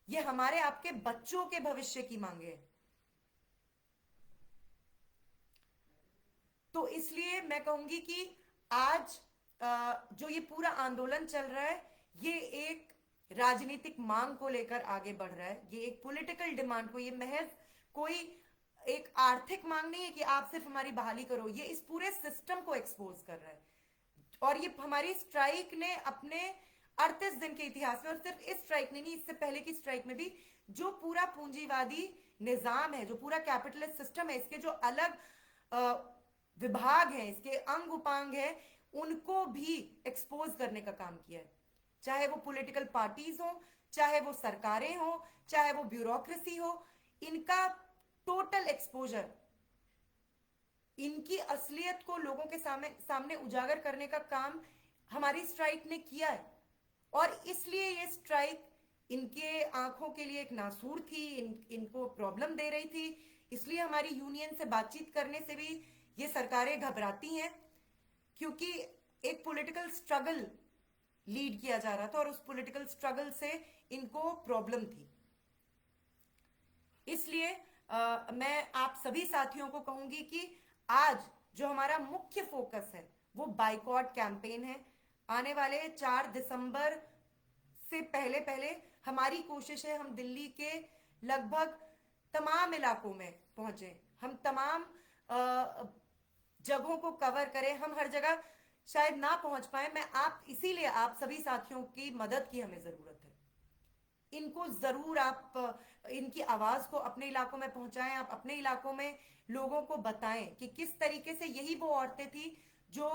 ये हमारे आपके बच्चों के भविष्य की मांगे है। तो इसलिए मैं कहूंगी कि आज जो ये पूरा आंदोलन चल रहा है, ये एक राजनीतिक मांग को लेकर आगे बढ़ रहा है, ये एक पॉलिटिकल डिमांड को, ये महज कोई एक आर्थिक मांग नहीं है कि आप सिर्फ हमारी बहाली करो, ये इस पूरे सिस्टम को एक्सपोज कर रहा है। और ये हमारी स्ट्राइक ने अपने 38 दिन के इतिहास में, और सिर्फ इस स्ट्राइक ने नहीं, इससे पहले की स्ट्राइक में भी, जो पूरा पूंजीवादी निजाम है, जो पूरा कैपिटलिस्ट सिस्टम है, इसके जो अलग विभाग हैं, इसके अंग उपांग है, उनको भी एक्सपोज करने का काम किया है। चाहे वो पॉलिटिकल पार्टीज हो, चाहे वो सरकारें हो, चाहे वो ब्यूरोक्रेसी हो, इनका टोटल एक्सपोजर, इनकी असलियत को लोगों के सामने उजागर करने का काम हमारी स्ट्राइक ने किया है। और इसलिए ये स्ट्राइक इनके आंखों के लिए एक नासूर थी, इनको प्रॉब्लम दे रही थी। इसलिए हमारी यूनियन से बातचीत करने से भी ये सरकारें घबराती हैं, क्योंकि एक पॉलिटिकल स्ट्रगल लीड किया जा रहा था और उस पॉलिटिकल स्ट्रगल से इनको प्रॉब्लम थी। इसलिए मैं आप सभी साथियों को कहूंगी कि आज जो हमारा मुख्य फोकस है वो बाइकॉट कैंपेन है। आने वाले 4 दिसंबर से पहले पहले हमारी कोशिश है हम दिल्ली के लगभग तमाम इलाकों में पहुंचे, हम तमाम जगहों को कवर करें। हम हर जगह शायद ना पहुंच पाए, मैं इसीलिए आप सभी साथियों की मदद की हमें जरूरत है। इनको जरूर आप इनकी आवाज को अपने इलाकों में पहुंचाएं, आप अपने इलाकों में लोगों को बताएं कि किस तरीके से यही वो औरतें थी जो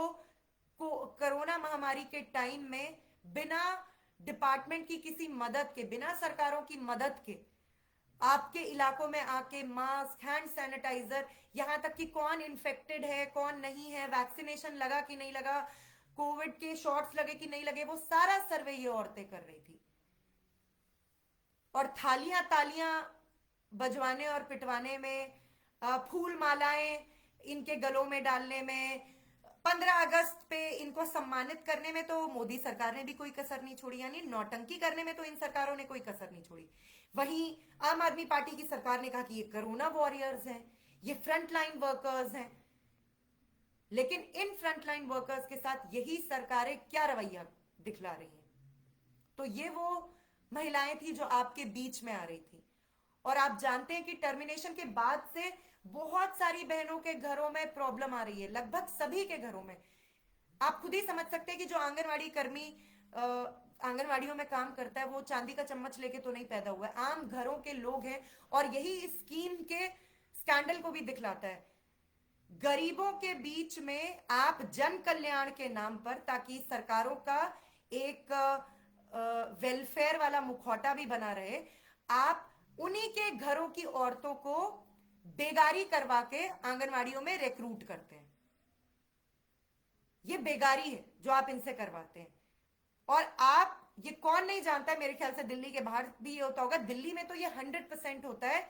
कोरोना महामारी के टाइम में बिना डिपार्टमेंट की किसी मदद के, बिना सरकारों की मदद के आपके इलाकों में आके मास्क, हैंड सैनिटाइजर, यहां तक कि कौन इन्फेक्टेड है कौन नहीं है, वैक्सीनेशन लगा कि नहीं लगा, कोविड के शॉट्स लगे कि नहीं लगे, वो सारा सर्वे ये औरतें कर रही थी। और थालियां तालियां बजवाने और पिटवाने में, फूल मालाएं इनके गलों में डालने में, 15 अगस्त पे इनको सम्मानित करने में तो मोदी सरकार ने भी कोई कसर नहीं छोड़ी, यानी नौटंकी करने में तो इन सरकारों ने कोई कसर नहीं छोड़ी। वहीं आम आदमी पार्टी की सरकार ने कहा कि ये कोरोना वॉरियर्स हैं, ये फ्रंटलाइन वर्कर्स हैं। लेकिन इन फ्रंटलाइन वर्कर्स के साथ यही सरकारें क्या रवैया दिखला रही हैं? तो ये वो महिलाएं थी जो आपके बीच में आ रही थी। और आप जानते हैं कि टर्मिनेशन के बाद से बहुत सारी बहनों के घरों में प्रॉब्लम आ रही है, लगभग सभी के घरों में। आप खुद ही समझ सकते हैं कि जो आंगनवाड़ी कर्मी आंगनवाड़ियों में काम करता है वो चांदी का चम्मच लेके तो नहीं पैदा हुआ है, आम घरों के लोग हैं। और यही इस स्कीम के स्कैंडल को भी दिखलाता है। गरीबों के बीच में आप जन कल्याण के नाम पर, ताकि सरकारों का एक वेलफेयर वाला मुखौटा भी बना रहे, आप उन्हीं के घरों की औरतों को बेगारी करवा के आंगनवाड़ियों में रिक्रूट करते हैं। ये बेगारी है जो आप इनसे करवाते हैं। और आप, ये कौन नहीं जानता है, मेरे ख्याल से दिल्ली के बाहर भी ये होता होगा, दिल्ली में तो ये 100% होता है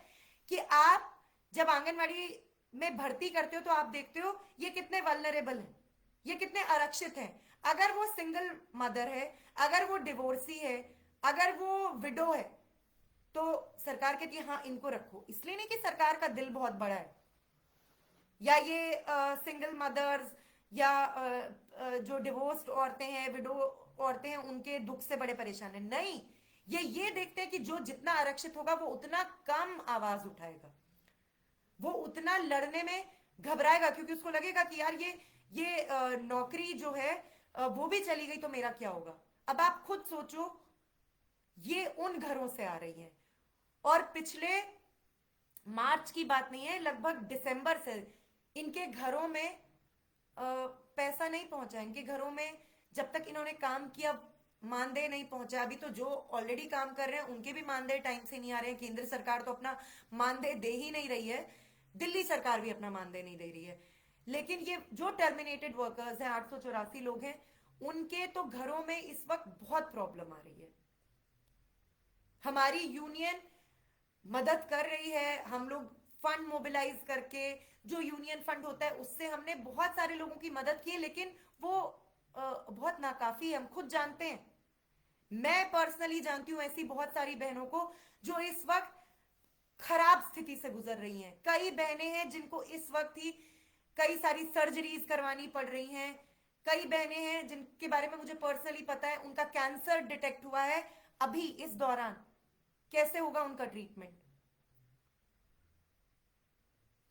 कि आप जब आंगनवाड़ी में भर्ती करते हो तो आप देखते हो ये कितने वल्नरेबल हैं, ये कितने आरक्षित हैं। अगर वो सिंगल मदर है, अगर वो डिवोर्सी है, अगर वो विडो है, तो सरकार कहती है हाँ इनको रखो। इसलिए नहीं कि सरकार का दिल बहुत बड़ा है, या ये सिंगल मदर्स या जो डिवोर्स्ड औरतें हैं, विडो औरतें हैं, उनके दुख से बड़े परेशान है। नहीं, ये देखते हैं कि जो जितना आरक्षित होगा वो उतना कम आवाज उठाएगा, वो उतना लड़ने में घबराएगा, क्योंकि उसको लगेगा कि यार ये नौकरी जो है वो भी चली गई तो मेरा क्या होगा। अब आप खुद सोचो, ये उन घरों से आ रही है। और पिछले मार्च की बात नहीं है, लगभग दिसंबर से इनके घरों में पैसा नहीं पहुंचा। इनके घरों में जब तक इन्होंने काम किया मानदेय नहीं पहुंचा। अभी तो जो ऑलरेडी काम कर रहे हैं उनके भी मानदेय टाइम से नहीं आ रहे हैं। केंद्र सरकार तो अपना मानदेय दे ही नहीं रही है, दिल्ली सरकार भी अपना मानदेय नहीं दे रही है। लेकिन ये जो टर्मिनेटेड वर्कर्स हैं, 884 लोग हैं, उनके तो घरों में इस वक्त बहुत प्रॉब्लम आ रही है। हमारी यूनियन मदद कर रही है, हम लोग फंड मोबिलाइज करके, जो यूनियन फंड होता है उससे हमने बहुत सारे लोगों की मदद की है, लेकिन वो बहुत नाकाफी है, हम खुद जानते हैं। मैं पर्सनली जानती हूं ऐसी बहुत सारी बहनों को जो इस वक्त खराब स्थिति से गुजर रही हैं। कई बहनें हैं जिनको इस वक्त ही कई सारी सर्जरीज करवानी पड़ रही हैं। कई बहनें हैं जिनके बारे में मुझे पर्सनली पता है, उनका कैंसर डिटेक्ट हुआ है अभी इस दौरान। कैसे होगा उनका ट्रीटमेंट?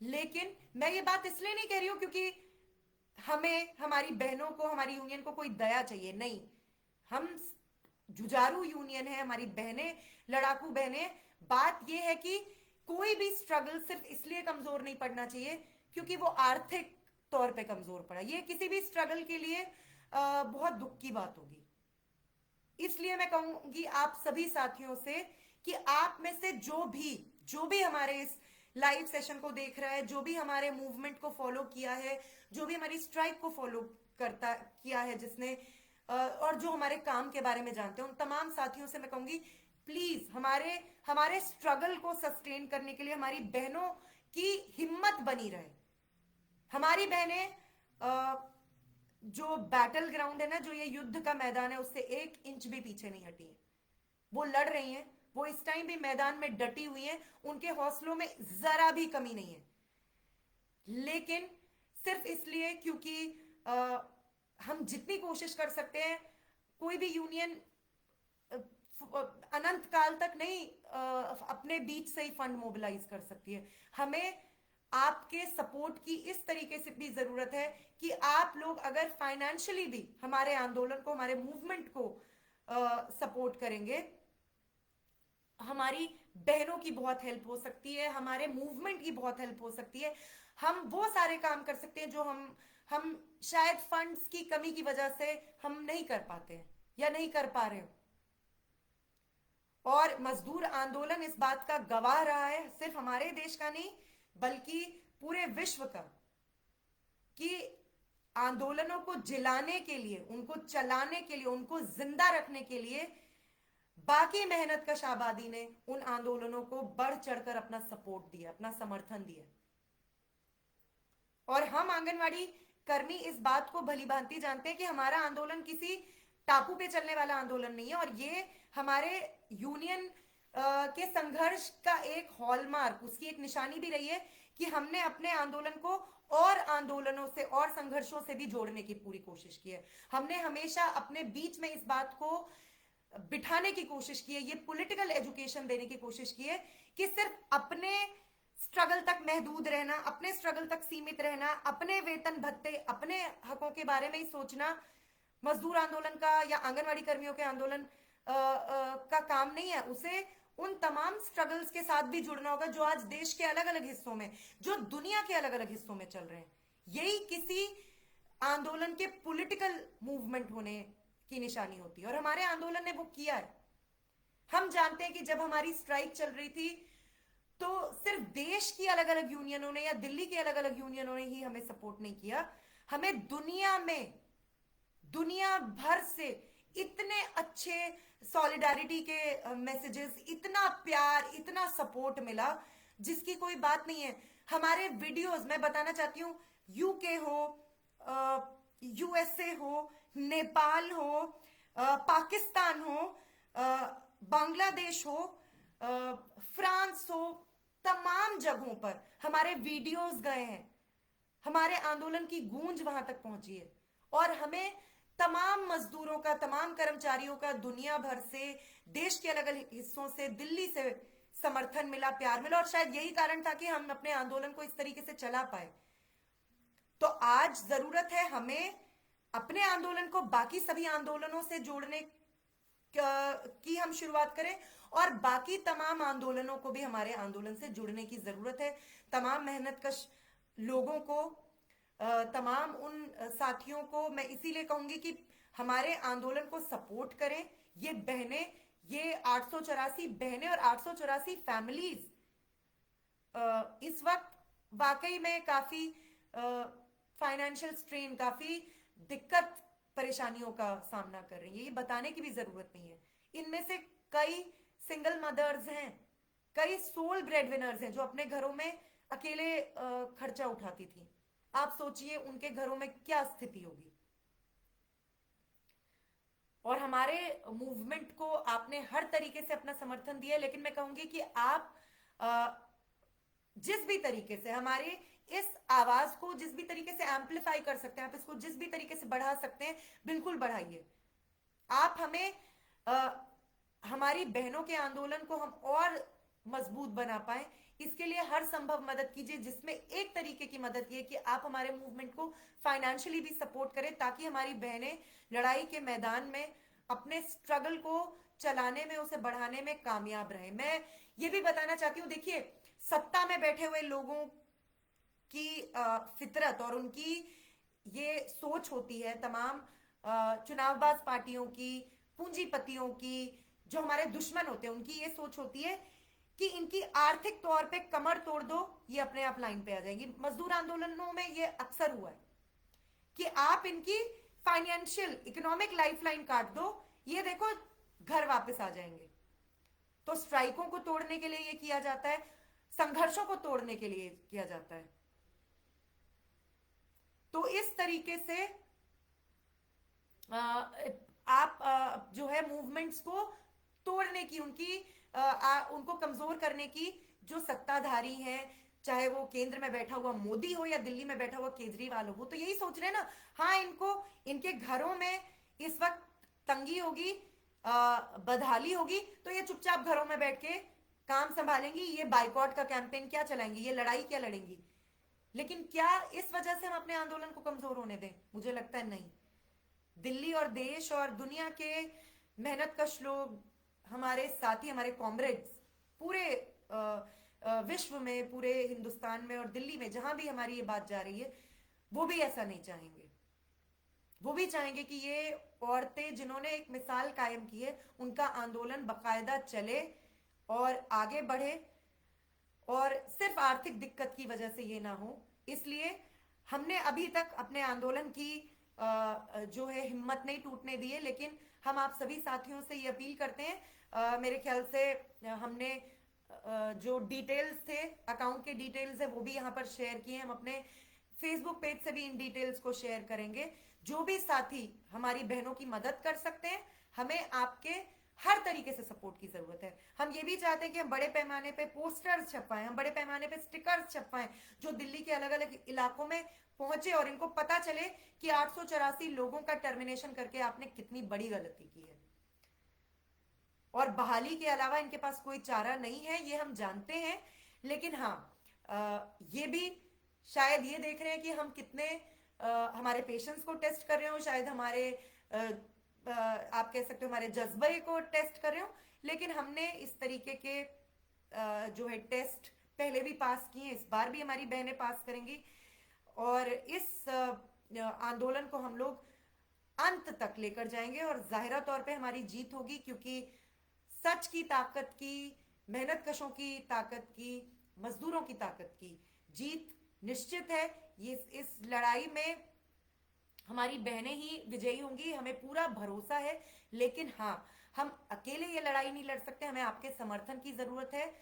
लेकिन मैं ये बात इसलिए नहीं कह रही हूं क्योंकि हमें, हमारी बहनों को, हमारी यूनियन को कोई दया चाहिए, नहीं। हम जुझारू यूनियन है, हमारी बहनें लड़ाकू बहनें। बात यह है कि कोई भी स्ट्रगल सिर्फ इसलिए कमजोर नहीं पड़ना चाहिए क्योंकि वो आर्थिक तौर पे कमजोर पड़ा। ये किसी भी स्ट्रगल के लिए बहुत दुख की बात होगी। इसलिए मैं कहूंगी आप सभी साथियों से कि आप में से जो भी हमारे इस लाइव सेशन को देख रहा है, जो भी हमारे मूवमेंट को फॉलो किया है, जो भी हमारी स्ट्राइक को फॉलो किया है जिसने, और जो हमारे काम के बारे में जानते हैं, उन तमाम साथियों से मैं कहूंगी प्लीज हमारे स्ट्रगल को सस्टेन करने के लिए हमारी बहनों की हिम्मत बनी रहे। हमारी बहनें जो बैटल ग्राउंड है ना, जो ये युद्ध का मैदान है, उससे 1 इंच भी पीछे नहीं हटी है। वो लड़ रही हैं, वो इस टाइम भी मैदान में डटी हुई हैं, उनके हौसलों में जरा भी कमी नहीं है। लेकिन सिर्फ इसलिए क्योंकि हम जितनी कोशिश कर सकते हैं, कोई भी यूनियन अनंत काल तक नहीं अपने बीच से ही फंड मोबिलाइज कर सकती है। हमें आपके सपोर्ट की इस तरीके से भी जरूरत है कि आप लोग अगर फाइनेंशियली भी हमारे आंदोलन को, हमारे मूवमेंट को सपोर्ट करेंगे, हमारी बहनों की बहुत हेल्प हो सकती है, हमारे मूवमेंट की बहुत हेल्प हो सकती है। हम वो सारे काम कर सकते हैं जो हम हम शायद फंड्स की कमी की वजह से हम नहीं कर पाते हैं या नहीं कर पा रहे हो। और मजदूर आंदोलन इस बात का गवाह रहा है, सिर्फ हमारे देश का नहीं बल्कि पूरे विश्व का, कि आंदोलनों को जिलाने के लिए, उनको चलाने के लिए, उनको जिंदा रखने के लिए बाकी मेहनत कश आबादी ने उन आंदोलनों को बढ़ चढ़कर अपना सपोर्ट दिया, अपना समर्थन दिया। और हम आंगनवाड़ी कर्मी इस बात को भली भांति जानते हैं कि हमारा आंदोलन किसी टापू पे चलने वाला आंदोलन नहीं है, और ये हमारे यूनियन के संघर्ष का एक हॉलमार्क, उसकी एक निशानी भी रही है कि हमने अपने आंदोलन को और आंदोलनों से और संघर्षों से भी जोड़ने की पूरी कोशिश की है। हमने हमेशा अपने बीच में इस बात को बिठाने की कोशिश की है, ये पॉलिटिकल एजुकेशन देने की कोशिश की है कि सिर्फ अपने स्ट्रगल तक महदूद रहना, अपने स्ट्रगल तक सीमित रहना, अपने वेतन भत्ते, अपने हकों के बारे में ही सोचना मजदूर आंदोलन का या आंगनवाड़ी कर्मियों के आंदोलन का काम नहीं है। उसे उन तमाम स्ट्रगल्स के साथ भी जुड़ना होगा जो आज देश के अलग अलग हिस्सों में, जो दुनिया के अलग अलग हिस्सों में चल रहे हैं। यही किसी आंदोलन के पॉलिटिकल मूवमेंट होने की निशानी होती है, और हमारे आंदोलन ने वो किया है। हम जानते हैं कि जब हमारी स्ट्राइक चल रही थी तो सिर्फ देश की अलग अलग यूनियनों ने या दिल्ली के अलग अलग यूनियनों ने ही हमें सपोर्ट नहीं किया, हमें दुनिया में, दुनिया भर से इतने अच्छे सॉलिडारिटी के मैसेजेस, इतना प्यार, इतना सपोर्ट मिला जिसकी कोई बात नहीं है। हमारे वीडियोस, मैं बताना चाहती हूँ, यूके हो, यूएसए हो, नेपाल हो, पाकिस्तान हो, बांग्लादेश हो, फ्रांस हो, तमाम जगहों पर हमारे वीडियोस गए हैं, हमारे आंदोलन की गूंज वहां तक पहुंची है, और हमें तमाम मजदूरों का, तमाम कर्मचारियों का दुनिया भर से, देश के अलग अलग हिस्सों से, दिल्ली से समर्थन मिला, प्यार मिला, और शायद यही कारण था कि हम अपने आंदोलन को इस तरीके से चला पाए। तो आज जरूरत है हमें अपने आंदोलन को बाकी सभी आंदोलनों से जोड़ने की हम शुरुआत करें, और बाकी तमाम आंदोलनों को भी हमारे आंदोलन से जुड़ने की जरूरत है। तमाम मेहनतकश लोगों को, तमाम उन साथियों को मैं इसीलिए कहूंगी कि हमारे आंदोलन को सपोर्ट करें। ये बहनें, ये 884 बहनें और 884 फैमिलीज इस वक्त वाकई में काफी फाइनेंशियल स्ट्रेन, काफी दिक्कत परेशानियों का सामना कर रही है, ये बताने की भी जरूरत नहीं है। इनमें से कई सिंगल मदर्स हैं, कई सोल ब्रेड विनर्स हैं जो अपने घरों में अकेले खर्चा उठाती थी। आप सोचिए उनके घरों में क्या स्थिति होगी। और हमारे मूवमेंट को आपने हर तरीके से अपना समर्थन दिया, लेकिन मैं कहूंगी कि आप जिस भी तरीके से हमारे इस आवाज को, जिस भी तरीके से एम्पलीफाई कर सकते हैं, आप इसको जिस भी तरीके से बढ़ा सकते हैं, बिल्कुल बढ़ाइए। आप हमें हमारी बहनों के आंदोलन को हम और मजबूत बना पाए, इसके लिए हर संभव मदद कीजिए, जिसमें एक तरीके की मदद ये कि आप हमारे मूवमेंट को फाइनेंशियली भी सपोर्ट करें, ताकि हमारी बहनें लड़ाई के मैदान में अपने स्ट्रगल को चलाने में, उसे बढ़ाने में कामयाब रहें। मैं ये भी बताना चाहती हूँ, देखिए, सत्ता में बैठे हुए लोगों की फितरत और उनकी ये सोच होती है, तमाम चुनावबाज पार्टियों की, पूंजीपतियों की, जो हमारे दुश्मन होते हैं, उनकी ये सोच होती है कि इनकी आर्थिक तौर पे कमर तोड़ दो, ये अपने आप लाइन पे आ जाएंगी। मजदूर आंदोलनों में ये अक्सर हुआ है कि आप इनकी फाइनेंशियल, इकोनॉमिक लाइफलाइन काट दो, ये देखो घर वापस आ जाएंगे। तो स्ट्राइकों को तोड़ने के लिए ये किया जाता है, संघर्षों को तोड़ने के लिए किया जाता है। तो इस तरीके से आप जो है मूवमेंट्स को तोड़ने की, उनको कमजोर करने की जो सत्ताधारी हैं, चाहे वो केंद्र में बैठा हुआ मोदी हो या दिल्ली में बैठा हुआ केजरीवाल हो, वो तो यही सोच रहे हैं ना, हाँ इनको, इनके घरों में इस वक्त तंगी होगी, बदहाली होगी, तो ये चुपचाप घरों में बैठ के काम संभालेंगी, ये बाइकॉट का कैंपेन क्या चलाएंगी, ये लड़ाई क्या लड़ेंगी। लेकिन क्या इस वजह से हम अपने आंदोलन को कमजोर होने दें? मुझे लगता है नहीं। दिल्ली और देश और दुनिया के मेहनतकश लोग, हमारे साथी, हमारे कॉमरेड्स, पूरे विश्व में, पूरे हिंदुस्तान में और दिल्ली में, जहां भी हमारी ये बात जा रही है, वो भी ऐसा नहीं चाहेंगे। वो भी चाहेंगे कि ये औरतें जिन्होंने एक मिसाल कायम की है, उनका आंदोलन बकायदा चले और आगे बढ़े, और सिर्फ आर्थिक दिक्कत की वजह से ये ना हो। इसलिए हमने अभी तक अपने आंदोलन की जो है हिम्मत नहीं टूटने दी है, लेकिन हम आप सभी साथियों से ये अपील करते हैं। मेरे ख्याल से हमने जो डिटेल्स थे, अकाउंट के डिटेल्स है, वो भी यहाँ पर शेयर किए। हम अपने फेसबुक पेज से भी इन डिटेल्स को शेयर करेंगे। जो भी साथी हमारी बहनों की मदद कर सकते हैं, हमें आपके हर तरीके से सपोर्ट की जरूरत है। हम ये भी चाहते हैं कि हम बड़े पैमाने पे पोस्टर्स छपवाएं, हम बड़े पैमाने पे स्टिकर्स छपवाएं, जो दिल्ली के अलग अलग इलाकों में पहुंचे और इनको पता चले कि 884 लोगों का टर्मिनेशन करके आपने कितनी बड़ी गलती की है। और बहाली के अलावा इनके पास कोई चारा नहीं है, ये हम जानते हैं। लेकिन हाँ, ये भी शायद ये देख रहे हैं कि हम कितने हमारे पेशेंस को टेस्ट कर रहे हो, शायद हमारे आप कह सकते हो हमारे जज्बे को टेस्ट कर रहे हो। लेकिन हमने इस तरीके के जो है टेस्ट पहले भी पास किए, इस बार भी हमारी बहनें पास करेंगी। और इस आंदोलन को हम लोग अंत तक लेकर जाएंगे और जाहिरा तौर पे हमारी जीत होगी, क्योंकि सच की ताकत की, मेहनत कशों की ताकत की, मजदूरों की ताकत की जीत निश्चित है। ये इस लड़ाई में हमारी बहनें ही विजयी होंगी, हमें पूरा भरोसा है। लेकिन हाँ, हम अकेले ये लड़ाई नहीं लड़ सकते, हमें आपके समर्थन की जरूरत है।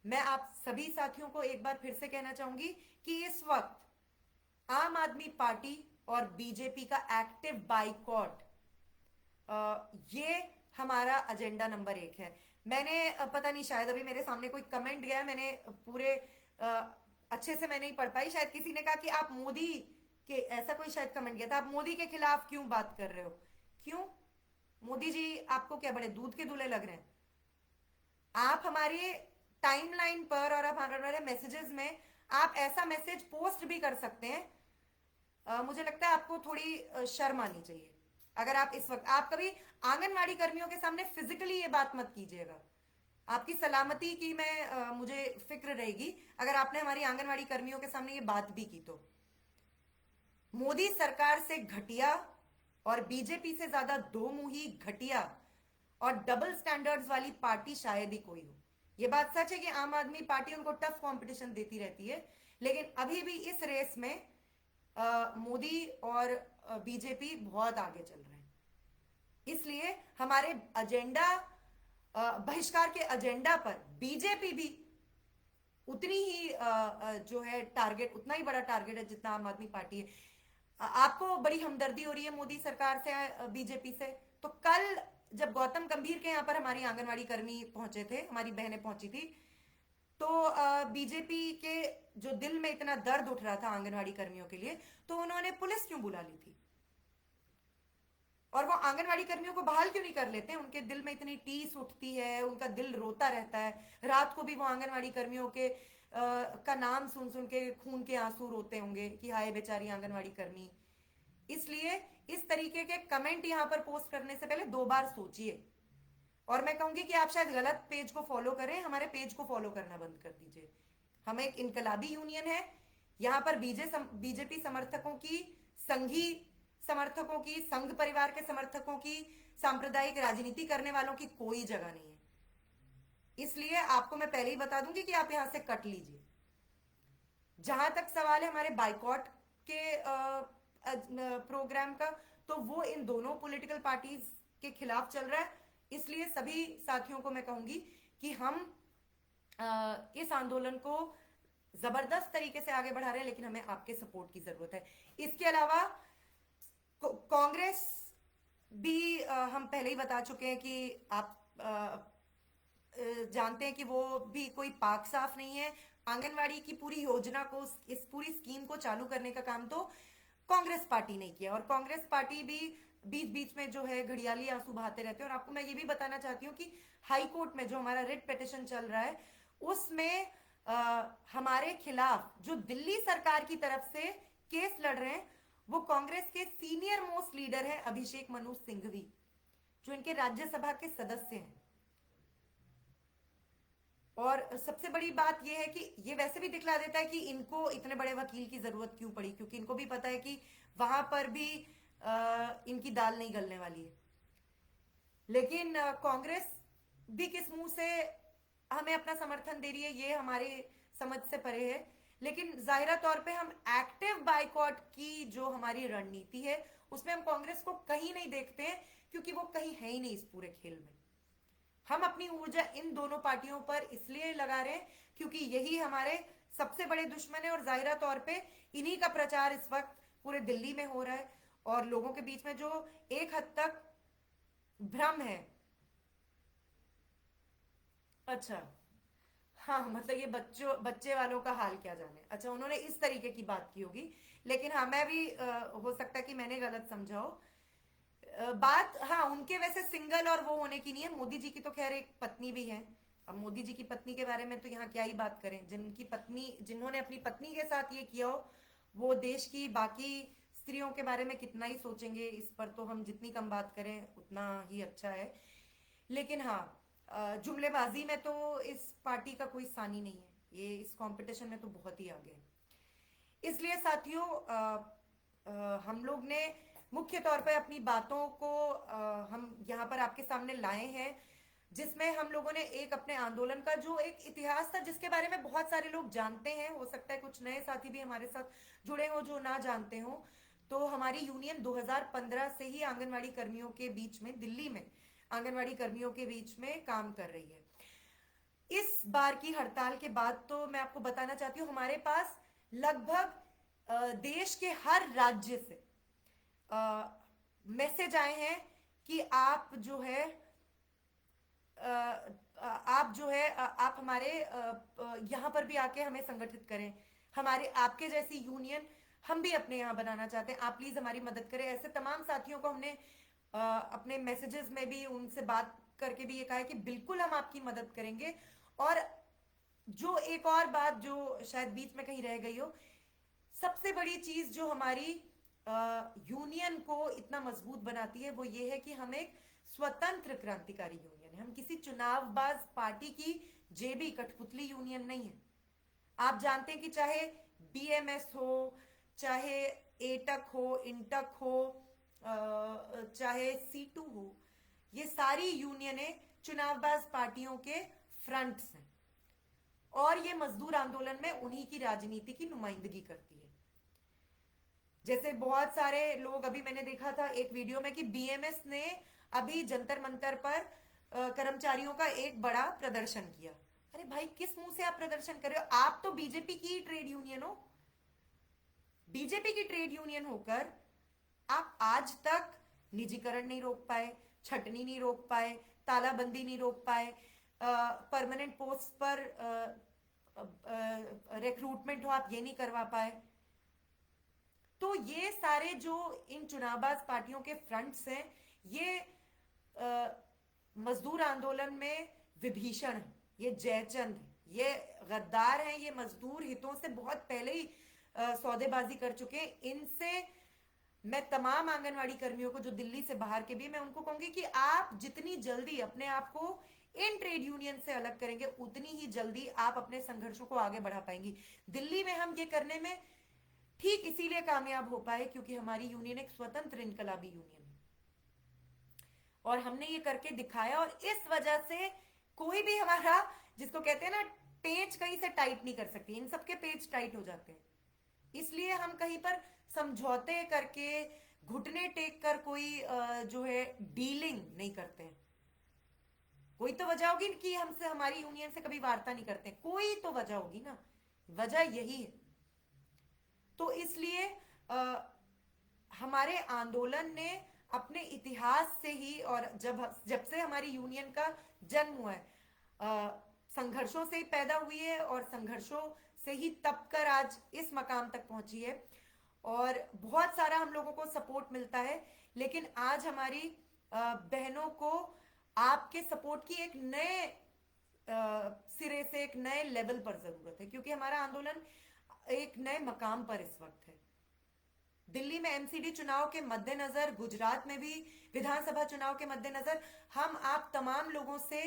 मैं आप सभी साथियों को एक बार फिर से कहना चाहूंगी कि इस वक्त आम आदमी पार्टी और बीजेपी का एक्टिव बाइकॉट, ये हमारा एजेंडा नंबर 1 है। मैंने पता नहीं, शायद अभी मेरे सामने कोई कमेंट गया, मैंने पूरे अच्छे से मैं नहीं पढ़ पाई। शायद किसी ने कहा कि आप मोदी के, ऐसा कोई शायद कमेंट गया था, आप मोदी के खिलाफ क्यों बात कर रहे हो? क्यों? मोदी जी आपको क्या बड़े दूध के दूल्हे लग रहे हैं? आप हमारे टाइमलाइन पर और हमारे मैसेजेस में आप ऐसा मैसेज पोस्ट भी कर सकते हैं। मुझे लगता है आपको थोड़ी शर्म आनी चाहिए। अगर आप इस वक्त, आप कभी आंगनवाड़ी कर्मियों के सामने फिजिकली ये बात मत कीजिएगा। आपकी सलामती की मुझे फिक्र रहेगी अगर आपने हमारी आंगनवाड़ी कर्मियों के सामने ये बात भी की तो। मोदी सरकार से घटिया और बीजेपी से ज्यादा दो मुही, घटिया और डबल स्टैंडर्ड्स वाली पार्टी शायद ही कोई हो। ये बात सच है कि आम आदमी पार्टी उनको टफ कंपटीशन देती रहती है, लेकिन अभी भी इस रेस में मोदी और बीजेपी बहुत आगे चल रहे हैं। इसलिए हमारे एजेंडा, बहिष्कार के एजेंडा पर बीजेपी भी उतनी ही जो है टारगेट, उतना ही बड़ा टारगेट है जितना आम आदमी पार्टी है। आपको बड़ी हमदर्दी हो रही है मोदी सरकार से, बीजेपी से। तो कल जब गौतम गंभीर के यहाँ पर हमारी आंगनवाड़ी कर्मी पहुंचे थे, हमारी बहनें पहुंची थी, तो बीजेपी के जो दिल में इतना दर्द उठ रहा था आंगनवाड़ी कर्मियों के लिए, तो उन्होंने पुलिस क्यों बुला ली थी? और वो आंगनवाड़ी कर्मियों को बहाल क्यों नहीं कर लेते? उनके दिल में इतनी टीस उठती है, उनका दिल रोता रहता है, रात को भी वो आंगनवाड़ी कर्मियों के का नाम सुन सुन के खून के आंसू रोते होंगे कि हाय बेचारी आंगनवाड़ी कर्मी। इसलिए इस तरीके के कमेंट यहां पर पोस्ट करने से पहले 2 बार सोचिए। और मैं कहूंगी कि आप शायद गलत पेज को फॉलो करें, हमारे पेज को फॉलो करना बंद कर दीजिए। हम एक इनकलाबी यूनियन है, यहां पर बीजेपी समर्थकों की, संघी समर्थकों की, संघ परिवार के समर्थकों की, सांप्रदायिक राजनीति करने वालों की कोई जगह नहीं है। इसलिए आपको मैं पहले ही बता दूंगी कि आप यहां से कट लीजिए। जहां तक सवाल है हमारे बाइकॉट के प्रोग्राम का, तो वो इन दोनों पॉलिटिकल पार्टीज के खिलाफ चल रहा है। इसलिए सभी साथियों को मैं कहूंगी कि हम इस आंदोलन को जबरदस्त तरीके से आगे बढ़ा रहे हैं, लेकिन हमें आपके सपोर्ट की जरूरत है। इसके अलावा कांग्रेस भी हम पहले ही बता चुके हैं कि आप जानते हैं कि वो भी कोई पाक साफ नहीं है। आंगनवाड़ी की पूरी योजना को, इस पूरी स्कीम को चालू करने का काम तो कांग्रेस पार्टी ने किया, और कांग्रेस पार्टी भी बीच बीच में जो है घड़ियाली आंसू बहाते रहते हैं। और आपको मैं ये भी बताना चाहती हूँ कि हाई कोर्ट में जो हमारा रिट पिटिशन चल रहा है, उसमें हमारे खिलाफ जो दिल्ली सरकार की तरफ से केस लड़ रहे हैं, वो कांग्रेस के सीनियर मोस्ट लीडर है अभिषेक मनु सिंघवी, जो इनके राज्यसभा के सदस्य हैं। और सबसे बड़ी बात यह है कि ये वैसे भी दिखला देता है कि इनको इतने बड़े वकील की जरूरत क्यों पड़ी, क्योंकि इनको भी पता है कि वहां पर भी इनकी दाल नहीं गलने वाली है। लेकिन कांग्रेस भी किस मुंह से हमें अपना समर्थन दे रही है ये हमारे समझ से परे है। लेकिन जाहिरा तौर पे हम एक्टिव बाइकॉट की जो हमारी रणनीति है उसमें हम कांग्रेस को कहीं नहीं देखते हैं, क्योंकि वो कहीं है ही नहीं इस पूरे खेल में। हम अपनी ऊर्जा इन दोनों पार्टियों पर इसलिए लगा रहे हैं क्योंकि यही हमारे सबसे बड़े दुश्मन है, और जाहिरा तौर पे इन्हीं का प्रचार इस वक्त पूरे दिल्ली में हो रहा है, और लोगों के बीच में जो एक हद तक भ्रम है। अच्छा, हाँ मतलब ये बच्चों बच्चे वालों का हाल क्या जाने। अच्छा, उन्होंने इस तरीके की बात की होगी, लेकिन हाँ मैं भी हो सकता है कि मैंने गलत समझा हो। बात हाँ उनके वैसे सिंगल और वो होने की नहीं है, मोदी जी की तो खैर एक पत्नी भी है। अब मोदी जी की पत्नी के बारे में तो यहाँ क्या ही बात करें, जिनकी पत्नी जिन्होंने अपनी पत्नी के साथ ये किया हो वो देश की बाकी स्त्रियों के बारे में कितना ही सोचेंगे, इस पर तो हम जितनी कम बात करें उतना ही अच्छा है। लेकिन हाँ जुमलेबाजी में तो इस पार्टी का कोई सानी नहीं है, ये इस कंपटीशन में तो बहुत ही आगे है। इसलिए साथियों हम लोग ने मुख्य तौर पर अपनी बातों को हम यहाँ पर आपके सामने लाए हैं, जिसमें हम लोगों ने एक अपने आंदोलन का जो एक इतिहास था जिसके बारे में बहुत सारे लोग जानते हैं, हो सकता है कुछ नए साथी भी हमारे साथ जुड़े हो जो ना जानते हो। तो हमारी यूनियन 2015 से ही आंगनवाड़ी कर्मियों के बीच में, दिल्ली में आंगनवाड़ी कर्मियों के बीच में काम कर रही है। इस बार की हड़ताल के बाद तो मैं आपको बताना चाहती हूँ हमारे पास लगभग देश के हर राज्य से मैसेज आए हैं कि आप जो है आप हमारे यहाँ पर भी आके हमें संगठित करें, हमारे आपके जैसी यूनियन हम भी अपने यहाँ बनाना चाहते हैं, आप प्लीज हमारी मदद करें। ऐसे तमाम साथियों को हमने अपने मैसेजेस में भी उनसे बात करके भी ये कहा है कि बिल्कुल हम आपकी मदद करेंगे। और जो एक और बात जो शायद बीच में कहीं रह गई हो, सबसे बड़ी चीज जो हमारी यूनियन को इतना मजबूत बनाती है वो ये है कि हम एक स्वतंत्र क्रांतिकारी यूनियन है, हम किसी चुनावबाज पार्टी की जेबी कठपुतली यूनियन नहीं है। आप जानते हैं कि चाहे बीएमएस हो, चाहे एटक हो, इंटक हो, चाहे सीटू हो, ये सारी यूनियनें चुनावबाज पार्टियों के फ्रंट्स हैं, और ये मजदूर आंदोलन में उन्हीं की राजनीति की नुमाइंदगी करती है। जैसे बहुत सारे लोग, अभी मैंने देखा था एक वीडियो में कि बीएमएस ने अभी जंतर मंतर पर कर्मचारियों का एक बड़ा प्रदर्शन किया। अरे भाई, किस मुंह से आप प्रदर्शन कर रहे हो? आप तो बीजेपी की ट्रेड यूनियन हो, बीजेपी की ट्रेड यूनियन होकर आप आज तक निजीकरण नहीं रोक पाए, छटनी नहीं रोक पाए, तालाबंदी नहीं रोक पाए, परमानेंट पोस्ट पर रिक्रूटमेंट हो आप ये नहीं करवा पाए। तो ये सारे जो इन चुनावबाज पार्टियों के फ्रंट्स हैं, ये मजदूर आंदोलन में विभीषण है, ये जयचंद है, ये गद्दार हैं, ये मजदूर हितों से बहुत पहले ही सौदेबाजी कर चुके हैं। इनसे मैं तमाम आंगनवाड़ी कर्मियों को जो दिल्ली से बाहर के भी, मैं उनको कहूंगी कि आप जितनी जल्दी अपने आप को इन ट्रेड यूनियन से अलग करेंगे उतनी ही जल्दी आप अपने संघर्षों को आगे बढ़ा पाएंगी। दिल्ली में हम ये करने में ठीक इसीलिए कामयाब हो पाए क्योंकि हमारी यूनियन एक स्वतंत्र इनकलाबी यूनियन है, और हमने ये करके दिखाया। और इस वजह से कोई भी हमारा, जिसको कहते हैं ना, पेच कहीं से टाइट नहीं कर सकती, इन सबके पेच टाइट हो जाते हैं। इसलिए हम कहीं पर समझौते करके, घुटने टेक कर कोई जो है डीलिंग नहीं करते हैं। कोई तो वजह होगी कि हमसे, हमारी यूनियन से कभी वार्ता नहीं करते, कोई तो वजह होगी ना, वजह यही है। तो इसलिए हमारे आंदोलन ने अपने इतिहास से ही, और जब जब से हमारी यूनियन का जन्म हुआ है, संघर्षों से ही पैदा हुई है और संघर्षों से ही तब कर आज इस मकाम तक पहुंची है, और बहुत सारा हम लोगों को सपोर्ट मिलता है। लेकिन आज हमारी बहनों को आपके सपोर्ट की एक नए सिरे से, एक नए लेवल पर जरूरत है, क्योंकि हमारा आंदोलन एक नए मकाम पर इस वक्त है। दिल्ली में एमसीडी चुनाव के मद्देनजर, गुजरात में भी विधानसभा चुनाव के मद्देनजर हम आप तमाम लोगों से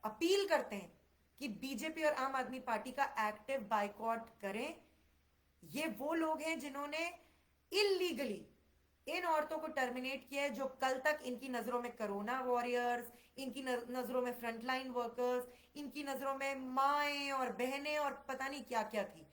अपील करते हैं कि बीजेपी और आम आदमी पार्टी का एक्टिव बाइकॉट करें। ये वो लोग हैं जिन्होंने इलीगली इन औरतों को टर्मिनेट किया है, जो कल तक इनकी नजरों में कोरोना वॉरियर्स, इनकी नजरों में फ्रंटलाइन वर्कर्स, इनकी नजरों में माएं और बहनें और पता नहीं क्या क्या थी।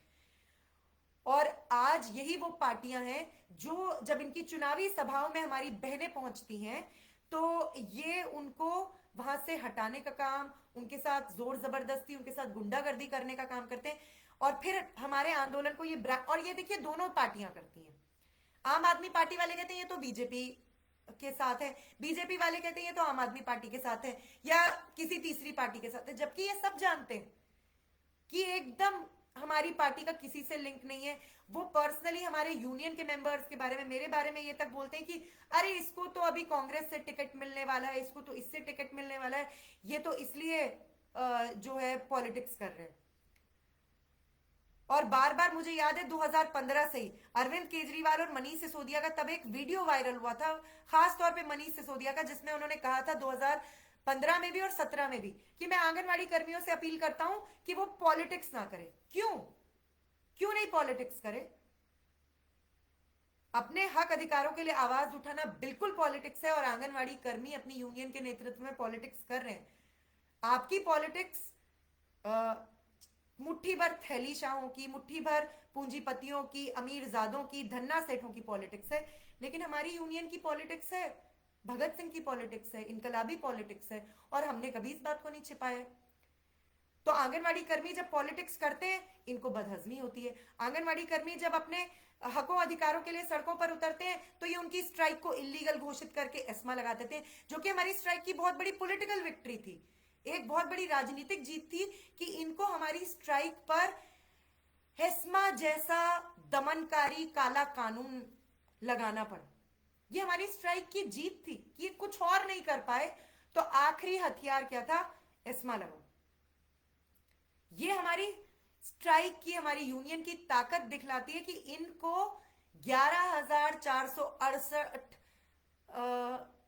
और आज यही वो पार्टियां हैं जो जब इनकी चुनावी सभाओं में हमारी बहनें पहुंचती हैं तो ये उनको वहां से हटाने का काम, उनके साथ जोर जबरदस्ती, उनके साथ गुंडागर्दी करने का काम करते हैं। और फिर हमारे आंदोलन को और ये देखिए दोनों पार्टियां करती हैं। आम आदमी पार्टी वाले कहते हैं ये तो बीजेपी के साथ है, बीजेपी वाले कहते हैं ये तो आम आदमी पार्टी के साथ है या किसी तीसरी पार्टी के साथ है, जबकि ये सब जानते हैं कि एकदम हमारी पार्टी का किसी से लिंक नहीं है। वो पर्सनली हमारे यूनियन के मेंबर्स के बारे में, मेरे बारे में ये तक बोलते हैं कि अरे इसको तो अभी कांग्रेस से टिकट मिलने वाला है, इसको तो इससे टिकट मिलने वाला है, ये तो इसलिए जो है पॉलिटिक्स कर रहे हैं। और बार बार मुझे याद है 2015 से ही अरविंद केजरीवाल और मनीष सिसोदिया का तब एक वीडियो वायरल हुआ था, खास तौर पे मनीष सिसोदिया का, जिसमें उन्होंने कहा था 2015 में भी और 17 में भी कि मैं आंगनवाड़ी कर्मियों से अपील करता हूं कि वो पॉलिटिक्स ना करें। क्यों नहीं पॉलिटिक्स करें? अपने हक अधिकारों के लिए आवाज उठाना बिल्कुल पॉलिटिक्स है और आंगनवाड़ी कर्मी अपनी यूनियन के नेतृत्व में पॉलिटिक्स कर रहे हैं। आपकी पॉलिटिक्स मुट्ठी भर थैली शाहों की, मुट्ठी भर पूंजीपतियों की, अमीरजादों की, धन्ना सेठों की पॉलिटिक्स है, लेकिन हमारी यूनियन की पॉलिटिक्स है, भगत सिंह की पॉलिटिक्स है, इनकलाबी पॉलिटिक्स है, और हमने कभी इस बात को नहीं छिपाया। तो आंगनवाड़ी कर्मी जब पॉलिटिक्स करते हैं इनको बदहजमी होती है। आंगनवाड़ी कर्मी जब अपने हकों अधिकारों के लिए सड़कों पर उतरते हैं तो ये उनकी स्ट्राइक को इलीगल घोषित करके एस्मा लगा देते हैं, जो कि हमारी स्ट्राइक की बहुत बड़ी पॉलिटिकल विक्ट्री थी, एक बहुत बड़ी राजनीतिक जीत थी कि इनको हमारी स्ट्राइक पर हेस्मा जैसा दमनकारी काला कानून लगाना पड़ा। ये हमारी स्ट्राइक की जीत थी कि ये कुछ और नहीं कर पाए, तो आखिरी हथियार क्या था? एस्मा लगाओ। ये हमारी स्ट्राइक की, हमारी यूनियन की ताकत दिखलाती है कि इनको 11,468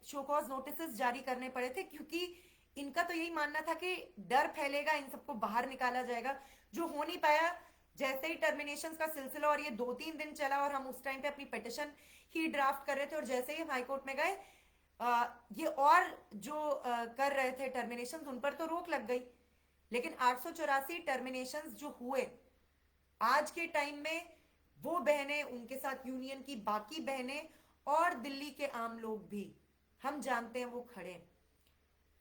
शोकॉज नोटिस जारी करने पड़े थे, क्योंकि इनका तो यही मानना था कि डर फैलेगा, इन सबको बाहर निकाला जाएगा, जो हो नहीं पाया। जैसे ही टर्मिनेशन का सिलसिला और ये 2-3 दिन चला और हम उस टाइम पे अपनी पिटिशन ही ड्राफ्ट कर रहे थे, और जैसे ही हम हाईकोर्ट में गए ये और जो कर रहे थे टर्मिनेशन, उन पर तो रोक लग गई। लेकिन 884 टर्मिनेशन जो हुए आज के टाइम में, वो बहनें, उनके साथ यूनियन की बाकी बहनें और दिल्ली के आम लोग भी, हम जानते हैं वो खड़े।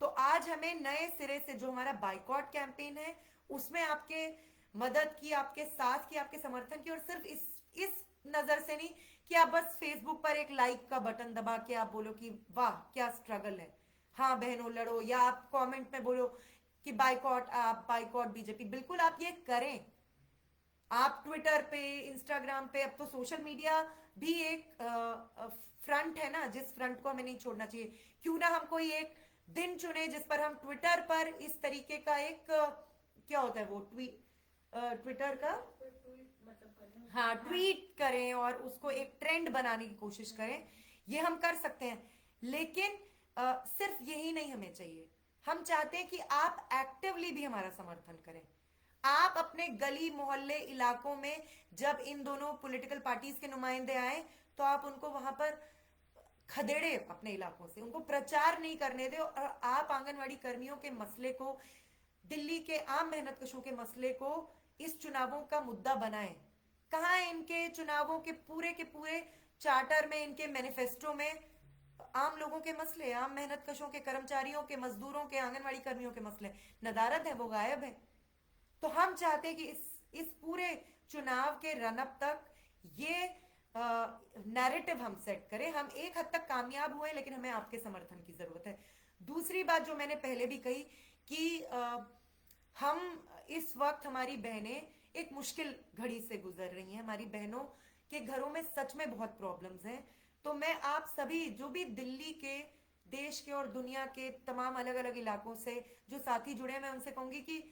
तो आज हमें नए सिरे से जो हमारा बाइकॉट कैंपेन है उसमें आपके मदद की, आपके साथ की, आपके समर्थन की, और सिर्फ इस नजर से नहीं कि आप बस फेसबुक पर एक लाइक का बटन दबा के आप बोलो कि वाह क्या स्ट्रगल है, हाँ बहनों लड़ो, या आप कमेंट में बोलो कि बाइकॉट बीजेपी। बिल्कुल आप ये करें। आप ट्विटर पे, इंस्टाग्राम पे, अब तो सोशल मीडिया भी एक फ्रंट है ना, जिस फ्रंट को हमें नहीं छोड़ना चाहिए। क्यों ना हम कोई एक दिन चुने जिस पर हम ट्विटर पर इस तरीके का एक क्या होता है वो ट्विटर का, हाँ, ट्वीट करें और उसको एक ट्रेंड बनाने की कोशिश करें। ये हम कर सकते हैं, लेकिन सिर्फ यही नहीं हमें चाहिए। हम चाहते हैं कि आप एक्टिवली भी हमारा समर्थन करें। आप अपने गली मोहल्ले इलाकों में जब इन दोनों पॉलिटिकल पार्टीज के नुमाइंदे आए तो आप उनको वहां पर खदेड़े अपने इलाकों से, उनको प्रचार नहीं करने दे, और आप आंगनवाड़ी कर्मियों के मसले को, दिल्ली के आम मेहनतकशों के मसले को इस चुनावों का मुद्दा बनाएं। कहां है इनके चुनावों के पूरे चार्टर में, इनके मैनिफेस्टो में आम लोगों के मसले, आम मेहनतकशों के, कर्मचारियों के, मजदूरों के, आंगनवाड़ी कर्मियों के मसले नदारद है, वो गायब है। तो हम चाहते हैं कि इस पूरे चुनाव के रनअप तक ये नैरेटिव हम सेट करें। हम एक हद तक कामयाब हुए, लेकिन हमें आपके समर्थन की जरूरत है। दूसरी बात जो मैंने पहले भी कही कि हम इस वक्त, हमारी बहनें एक मुश्किल घड़ी से गुजर रही हैं, हमारी बहनों के घरों में सच में बहुत प्रॉब्लम्स हैं। तो मैं आप सभी जो भी दिल्ली के, देश के और दुनिया के तमाम अलग अलग इलाकों से जो साथी जुड़े हैं, मैं उनसे कहूंगी कि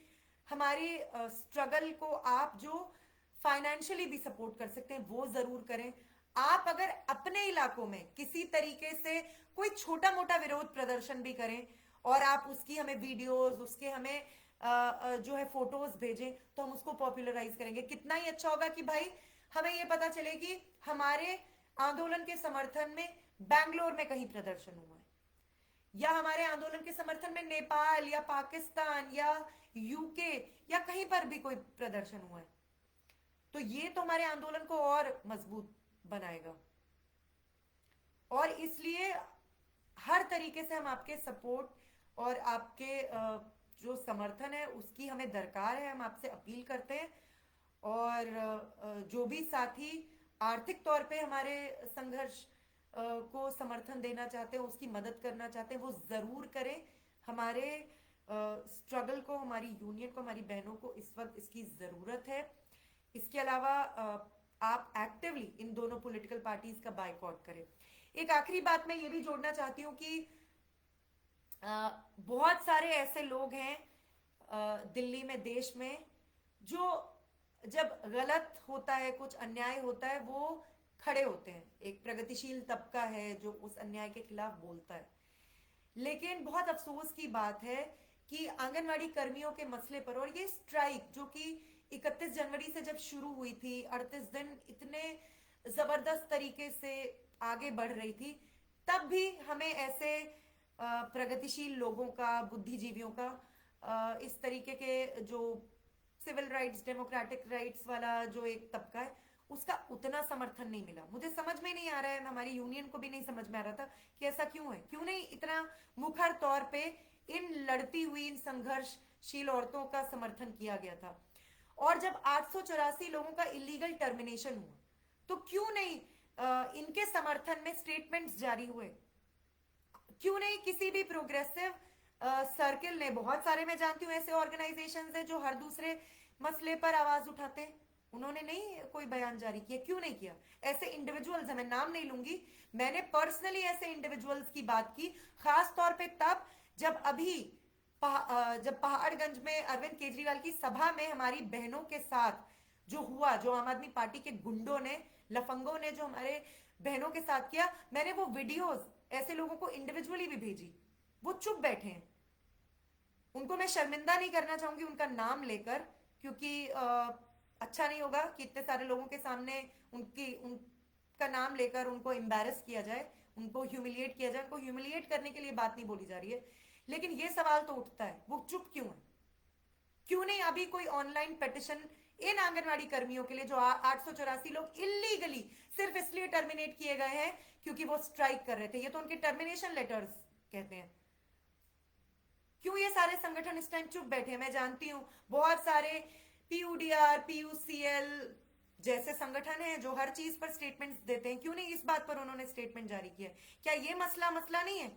हमारी स्ट्रगल को आप जो फाइनेंशियली भी सपोर्ट कर सकते हैं वो जरूर करें। आप अगर अपने इलाकों में किसी तरीके से कोई छोटा मोटा विरोध प्रदर्शन भी करें और आप उसकी हमें वीडियोस, उसके हमें जो है फोटोज भेजें तो हम उसको पॉपुलराइज करेंगे। कितना ही अच्छा होगा कि भाई हमें ये पता चले कि हमारे आंदोलन के समर्थन में बैंगलोर में कहीं प्रदर्शन हुआ है, या हमारे आंदोलन के समर्थन में नेपाल या पाकिस्तान या यूके या कहीं पर भी कोई प्रदर्शन हुआ है। तो ये तो हमारे आंदोलन को और मजबूत बनाएगा, और इसलिए हर तरीके से हम आपके सपोर्ट और आपके जो समर्थन है उसकी हमें दरकार है। हम आपसे अपील करते हैं, और जो भी साथी आर्थिक तौर पे हमारे संघर्ष को समर्थन देना चाहते हैं, उसकी मदद करना चाहते हैं, वो जरूर करें। हमारे स्ट्रगल को, हमारी यूनियन को, हमारी बहनों को इस वक्त इसकी जरूरत है। इसके अलावा आप एक्टिवली इन दोनों पॉलिटिकल पार्टीज का बायकॉट करें। एक आखिरी बात मैं ये भी जोड़ना चाहती हूँ कि बहुत सारे ऐसे लोग हैं दिल्ली में, देश में, जो जब गलत होता है, कुछ अन्याय होता है, वो खड़े होते हैं। एक प्रगतिशील तबका है जो उस अन्याय के खिलाफ बोलता है। लेकिन बहुत अफसोस की बात है कि आंगनवाड़ी कर्मियों के मसले पर, और ये स्ट्राइक जो कि 31 जनवरी से जब शुरू हुई थी, 38 दिन इतने जबरदस्त तरीके से आगे बढ़ रही थी, तब भी हमें ऐसे प्रगतिशील लोगों का, बुद्धिजीवियों का, इस तरीके के जो सिविल राइट्स, डेमोक्रेटिक राइट्स वाला जो एक तबका है, उसका उतना समर्थन नहीं मिला। मुझे समझ में नहीं आ रहा है, हमारी यूनियन को भी नहीं समझ में आ रहा था कि ऐसा क्यों है, क्यों नहीं इतना मुखर तौर पे इन लड़ती हुई, इन संघर्षशील औरतों का समर्थन किया गया था। और जब 884 लोगों का इलीगल टर्मिनेशन हुआ, तो क्यों नहीं इनके समर्थन में स्टेटमेंट्स जारी हुए? क्यों नहीं किसी भी प्रोग्रेसिव सर्किल ने, बहुत सारे मैं जानती हूँ ऐसे ऑर्गेनाइजेशंस हैं जो हर दूसरे मसले पर आवाज उठाते हैं, उन्होंने नहीं कोई बयान जारी किया? क्यों नहीं किया? ऐसे इंडिविजुअल्स हैं, मैं नाम नहीं लूंगी, मैंने पर्सनली ऐसे इंडिविजुअल्स की बात की, खास तौर पे तब जब जब पहाड़गंज में अरविंद केजरीवाल की सभा में हमारी बहनों के साथ जो हुआ, जो आम आदमी पार्टी के गुंडों ने, लफंगों ने जो हमारे बहनों के साथ किया, मैंने वो वीडियोस ऐसे लोगों को इंडिविजुअली भी भेजी। वो चुप बैठे हैं, उनको मैं शर्मिंदा नहीं करना चाहूंगी उनका नाम लेकर, क्योंकि अच्छा नहीं होगा कि इतने सारे लोगों के सामने उनका नाम लेकर उनको एम्बैरस किया जाए, उनको ह्यूमिलिएट किया जाए। उनको ह्यूमिलिएट करने के लिए बात नहीं बोली जा रही है, लेकिन ये सवाल तो उठता है, वो चुप क्यों है? क्यों नहीं अभी कोई ऑनलाइन पिटिशन इन आंगनवाड़ी कर्मियों के लिए, जो 884 लोग इलीगली सिर्फ इसलिए टर्मिनेट किए गए हैं क्योंकि वो स्ट्राइक कर रहे थे, ये तो उनके टर्मिनेशन लेटर्स कहते हैं, क्यों ये सारे संगठन इस टाइम चुप बैठे हैं? मैं जानती हूं बहुत सारे पीयूडीआर, पीयूसीएल जैसे संगठन हैं जो हर चीज पर स्टेटमेंट्स देते हैं, क्यों नहीं इस बात पर उन्होंने स्टेटमेंट जारी किया? क्या ये मसला नहीं है?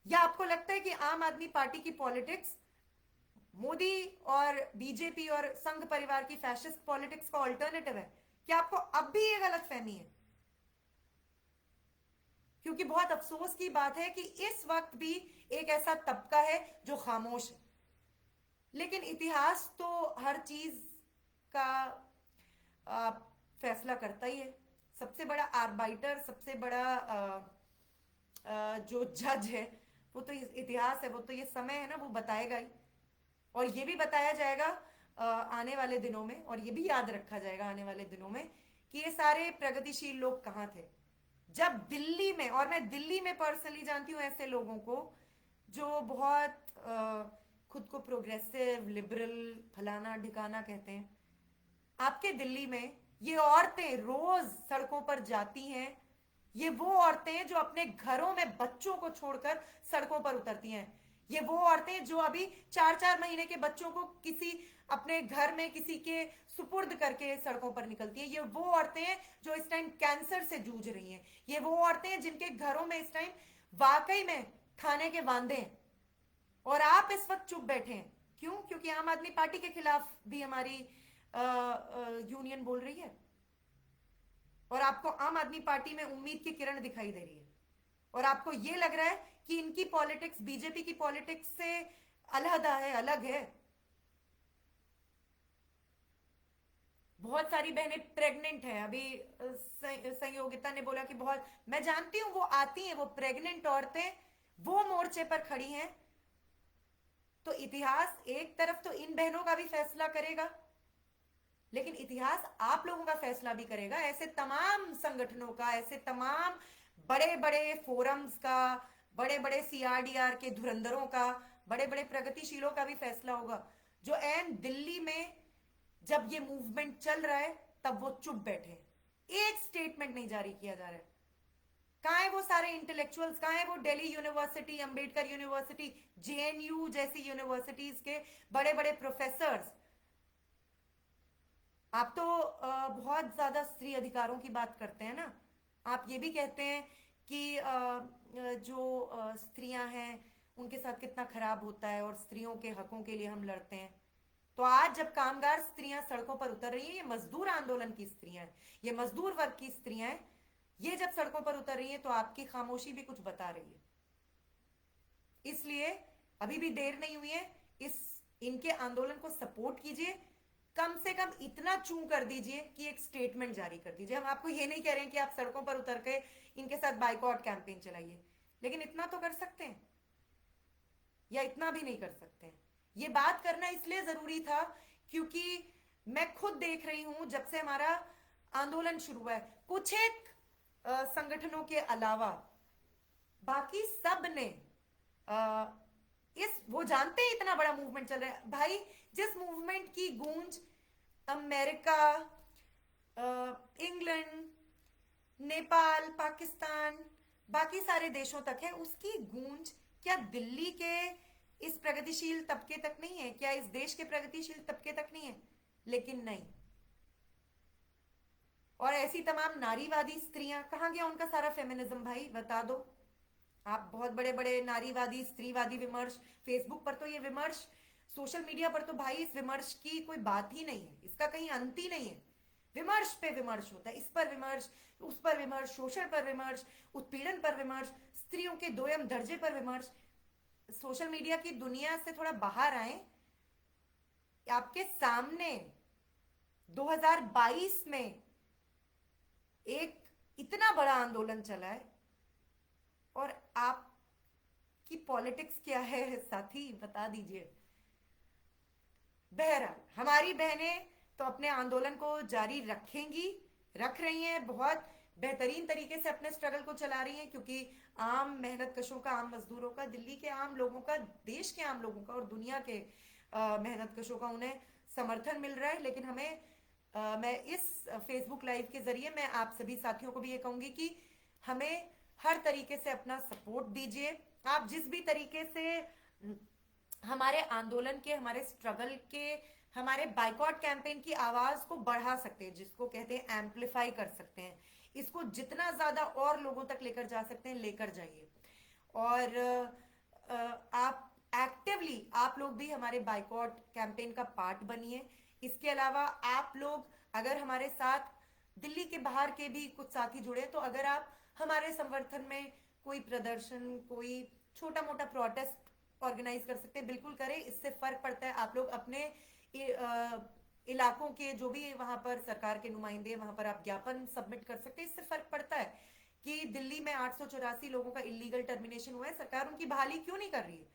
या आपको लगता है कि आम आदमी पार्टी की पॉलिटिक्स मोदी और बीजेपी और संघ परिवार की फैशिस्ट पॉलिटिक्स का ऑल्टरनेटिव है? क्या आपको अब भी ये गलत फहमी है? क्योंकि बहुत अफसोस की बात है कि इस वक्त भी एक ऐसा तबका है जो खामोश है। लेकिन इतिहास तो हर चीज का फैसला करता ही है। सबसे बड़ा आर्बाइटर, सबसे बड़ा जो जज है वो तो इतिहास है, वो तो ये समय है ना, वो बताएगा ही। और ये भी बताया जाएगा आने वाले दिनों में, और ये भी याद रखा जाएगा आने वाले दिनों में कि ये सारे प्रगतिशील लोग कहाँ थे जब दिल्ली में, और मैं दिल्ली में पर्सनली जानती हूँ ऐसे लोगों को जो बहुत खुद को प्रोग्रेसिव, लिबरल, फलाना ढिकाना कहते हैं। आपके दिल्ली में ये औरतें रोज सड़कों पर जाती हैं। ये वो औरतें हैं जो अपने घरों में बच्चों को छोड़कर सड़कों पर उतरती हैं। ये वो औरतें जो अभी 4-4 महीने के बच्चों को किसी अपने घर में किसी के सुपुर्द करके सड़कों पर निकलती हैं। ये वो औरतें हैं जो इस टाइम कैंसर से जूझ रही हैं। ये वो औरतें हैं जिनके घरों में इस टाइम वाकई में खाने के वांदे हैं, और आप इस वक्त चुप बैठे हैं। क्यों? क्योंकि आम आदमी पार्टी के खिलाफ भी हमारी यूनियन बोल रही है, और आपको आम आदमी पार्टी में उम्मीद की किरण दिखाई दे रही है, और आपको ये लग रहा है कि इनकी पॉलिटिक्स बीजेपी की पॉलिटिक्स से अलहदा है, अलग है। बहुत सारी बहनें प्रेग्नेंट हैं अभी। संयोगिता ने बोला कि बहुत, मैं जानती हूं वो आती हैं, वो प्रेग्नेंट औरतें वो मोर्चे पर खड़ी हैं, तो इतिहास एक तरफ तो इन बहनों का भी फैसला करेगा, लेकिन इतिहास आप लोगों का फैसला भी करेगा। ऐसे तमाम संगठनों का, ऐसे तमाम बड़े बड़े फोरम्स का, बड़े बड़े सीआरडीआर के धुरंधरों का, बड़े बड़े प्रगतिशीलों का भी फैसला होगा, जो एन दिल्ली में जब ये मूवमेंट चल रहा है तब वो चुप बैठे, एक स्टेटमेंट नहीं जारी किया जा रहा है। कहां है वो सारे इंटेलेक्चुअल्स, कहां है वो Delhi university, Ambedkar university, JNU जैसी यूनिवर्सिटीज के बड़े बड़े प्रोफेसर्स? आप तो बहुत ज्यादा स्त्री अधिकारों की बात करते हैं ना। आप ये भी कहते हैं कि जो स्त्रियां हैं उनके साथ कितना खराब होता है और स्त्रियों के हकों के लिए हम लड़ते हैं। तो आज जब कामगार स्त्रियां सड़कों पर उतर रही हैं, ये मजदूर आंदोलन की स्त्रियां हैं, ये मजदूर वर्ग की स्त्रियां हैं, ये जब सड़कों पर उतर रही हैं तो आपकी खामोशी भी कुछ बता रही है। इसलिए अभी भी देर नहीं हुई है, इस इनके आंदोलन को सपोर्ट कीजिए, कम से कम इतना चूं कर दीजिए कि एक स्टेटमेंट जारी कर दीजिए। हम आपको ये नहीं कह रहे हैं कि आप सड़कों पर उतर के इनके साथ बाइकआउट कैंपेन चलाइए, लेकिन इतना तो कर सकते हैं, या इतना भी नहीं कर सकते हैं। ये बात करना इसलिए जरूरी था क्योंकि मैं खुद देख रही हूं जब से हमारा आंदोलन शुरू हुआ है, कुछ एक संगठनों के अलावा बाकी सब ने इस वो जानते हैं इतना बड़ा मूवमेंट चल रहा है भाई। जिस मूवमेंट की गूंज अमेरिका, इंग्लैंड, नेपाल, पाकिस्तान, बाकी सारे देशों तक है, उसकी गूंज क्या दिल्ली के इस प्रगतिशील तबके तक नहीं है? क्या इस देश के प्रगतिशील तबके तक नहीं है? लेकिन नहीं। और ऐसी तमाम नारीवादी स्त्रियां, कहां गया उनका सारा फेमिनिज्म भाई? बता दो। आप बहुत बड़े बड़े नारीवादी स्त्रीवादी विमर्श, फेसबुक पर तो ये विमर्श, सोशल मीडिया पर तो भाई इस विमर्श की कोई बात ही नहीं है, इसका कहीं अंत ही नहीं है। विमर्श पे विमर्श होता है, इस पर विमर्श, उस पर विमर्श, शोषण पर विमर्श, उत्पीड़न पर विमर्श, स्त्रियों के दोयम दर्जे पर विमर्श। सोशल मीडिया की दुनिया से थोड़ा बाहर आए। आपके सामने 2022 में एक इतना बड़ा आंदोलन चला है और आपकी पॉलिटिक्स क्या है साथी, बता दीजिए। बहरहाल हमारी बहनें तो अपने आंदोलन को जारी रखेंगी, रख रही हैं, बहुत बेहतरीन तरीके से अपने स्ट्रगल को चला रही हैं, क्योंकि आम मेहनत कशों का, आम मजदूरों का, दिल्ली के आम लोगों का, देश के आम लोगों का और दुनिया के मेहनत कशों का उन्हें समर्थन मिल रहा है। लेकिन हमें मैं इस फेसबुक लाइव के जरिए मैं आप सभी साथियों को भी ये कहूंगी कि हमें हर तरीके से अपना सपोर्ट दीजिए। आप जिस भी तरीके से हमारे आंदोलन के, हमारे स्ट्रगल के, हमारे बाइकआउट कैंपेन की आवाज को बढ़ा सकते हैं, जिसको कहते हैं एम्पलीफाई कर सकते हैं, इसको जितना ज्यादा और लोगों तक लेकर जा सकते हैं लेकर जाइए। और आप एक्टिवली, आप लोग भी हमारे बाइकआउट कैंपेन का पार्ट बनिए। इसके अलावा आप लोग अगर हमारे साथ दिल्ली के बाहर के भी कुछ साथी जुड़े, तो अगर आप हमारे समर्थन में कोई प्रदर्शन, कोई छोटा मोटा प्रोटेस्ट ऑर्गेनाइज कर सकते हैं, बिल्कुल करें। इससे फर्क पड़ता है। आप लोग अपने इलाकों के जो भी वहां पर सरकार के नुमाइंदे, वहां पर आप ज्ञापन सबमिट कर सकते हैं। इससे फर्क पड़ता है कि दिल्ली में 884 लोगों का इलीगल टर्मिनेशन हुआ है, सरकार उनकी बहाली क्यों नहीं कर रही है?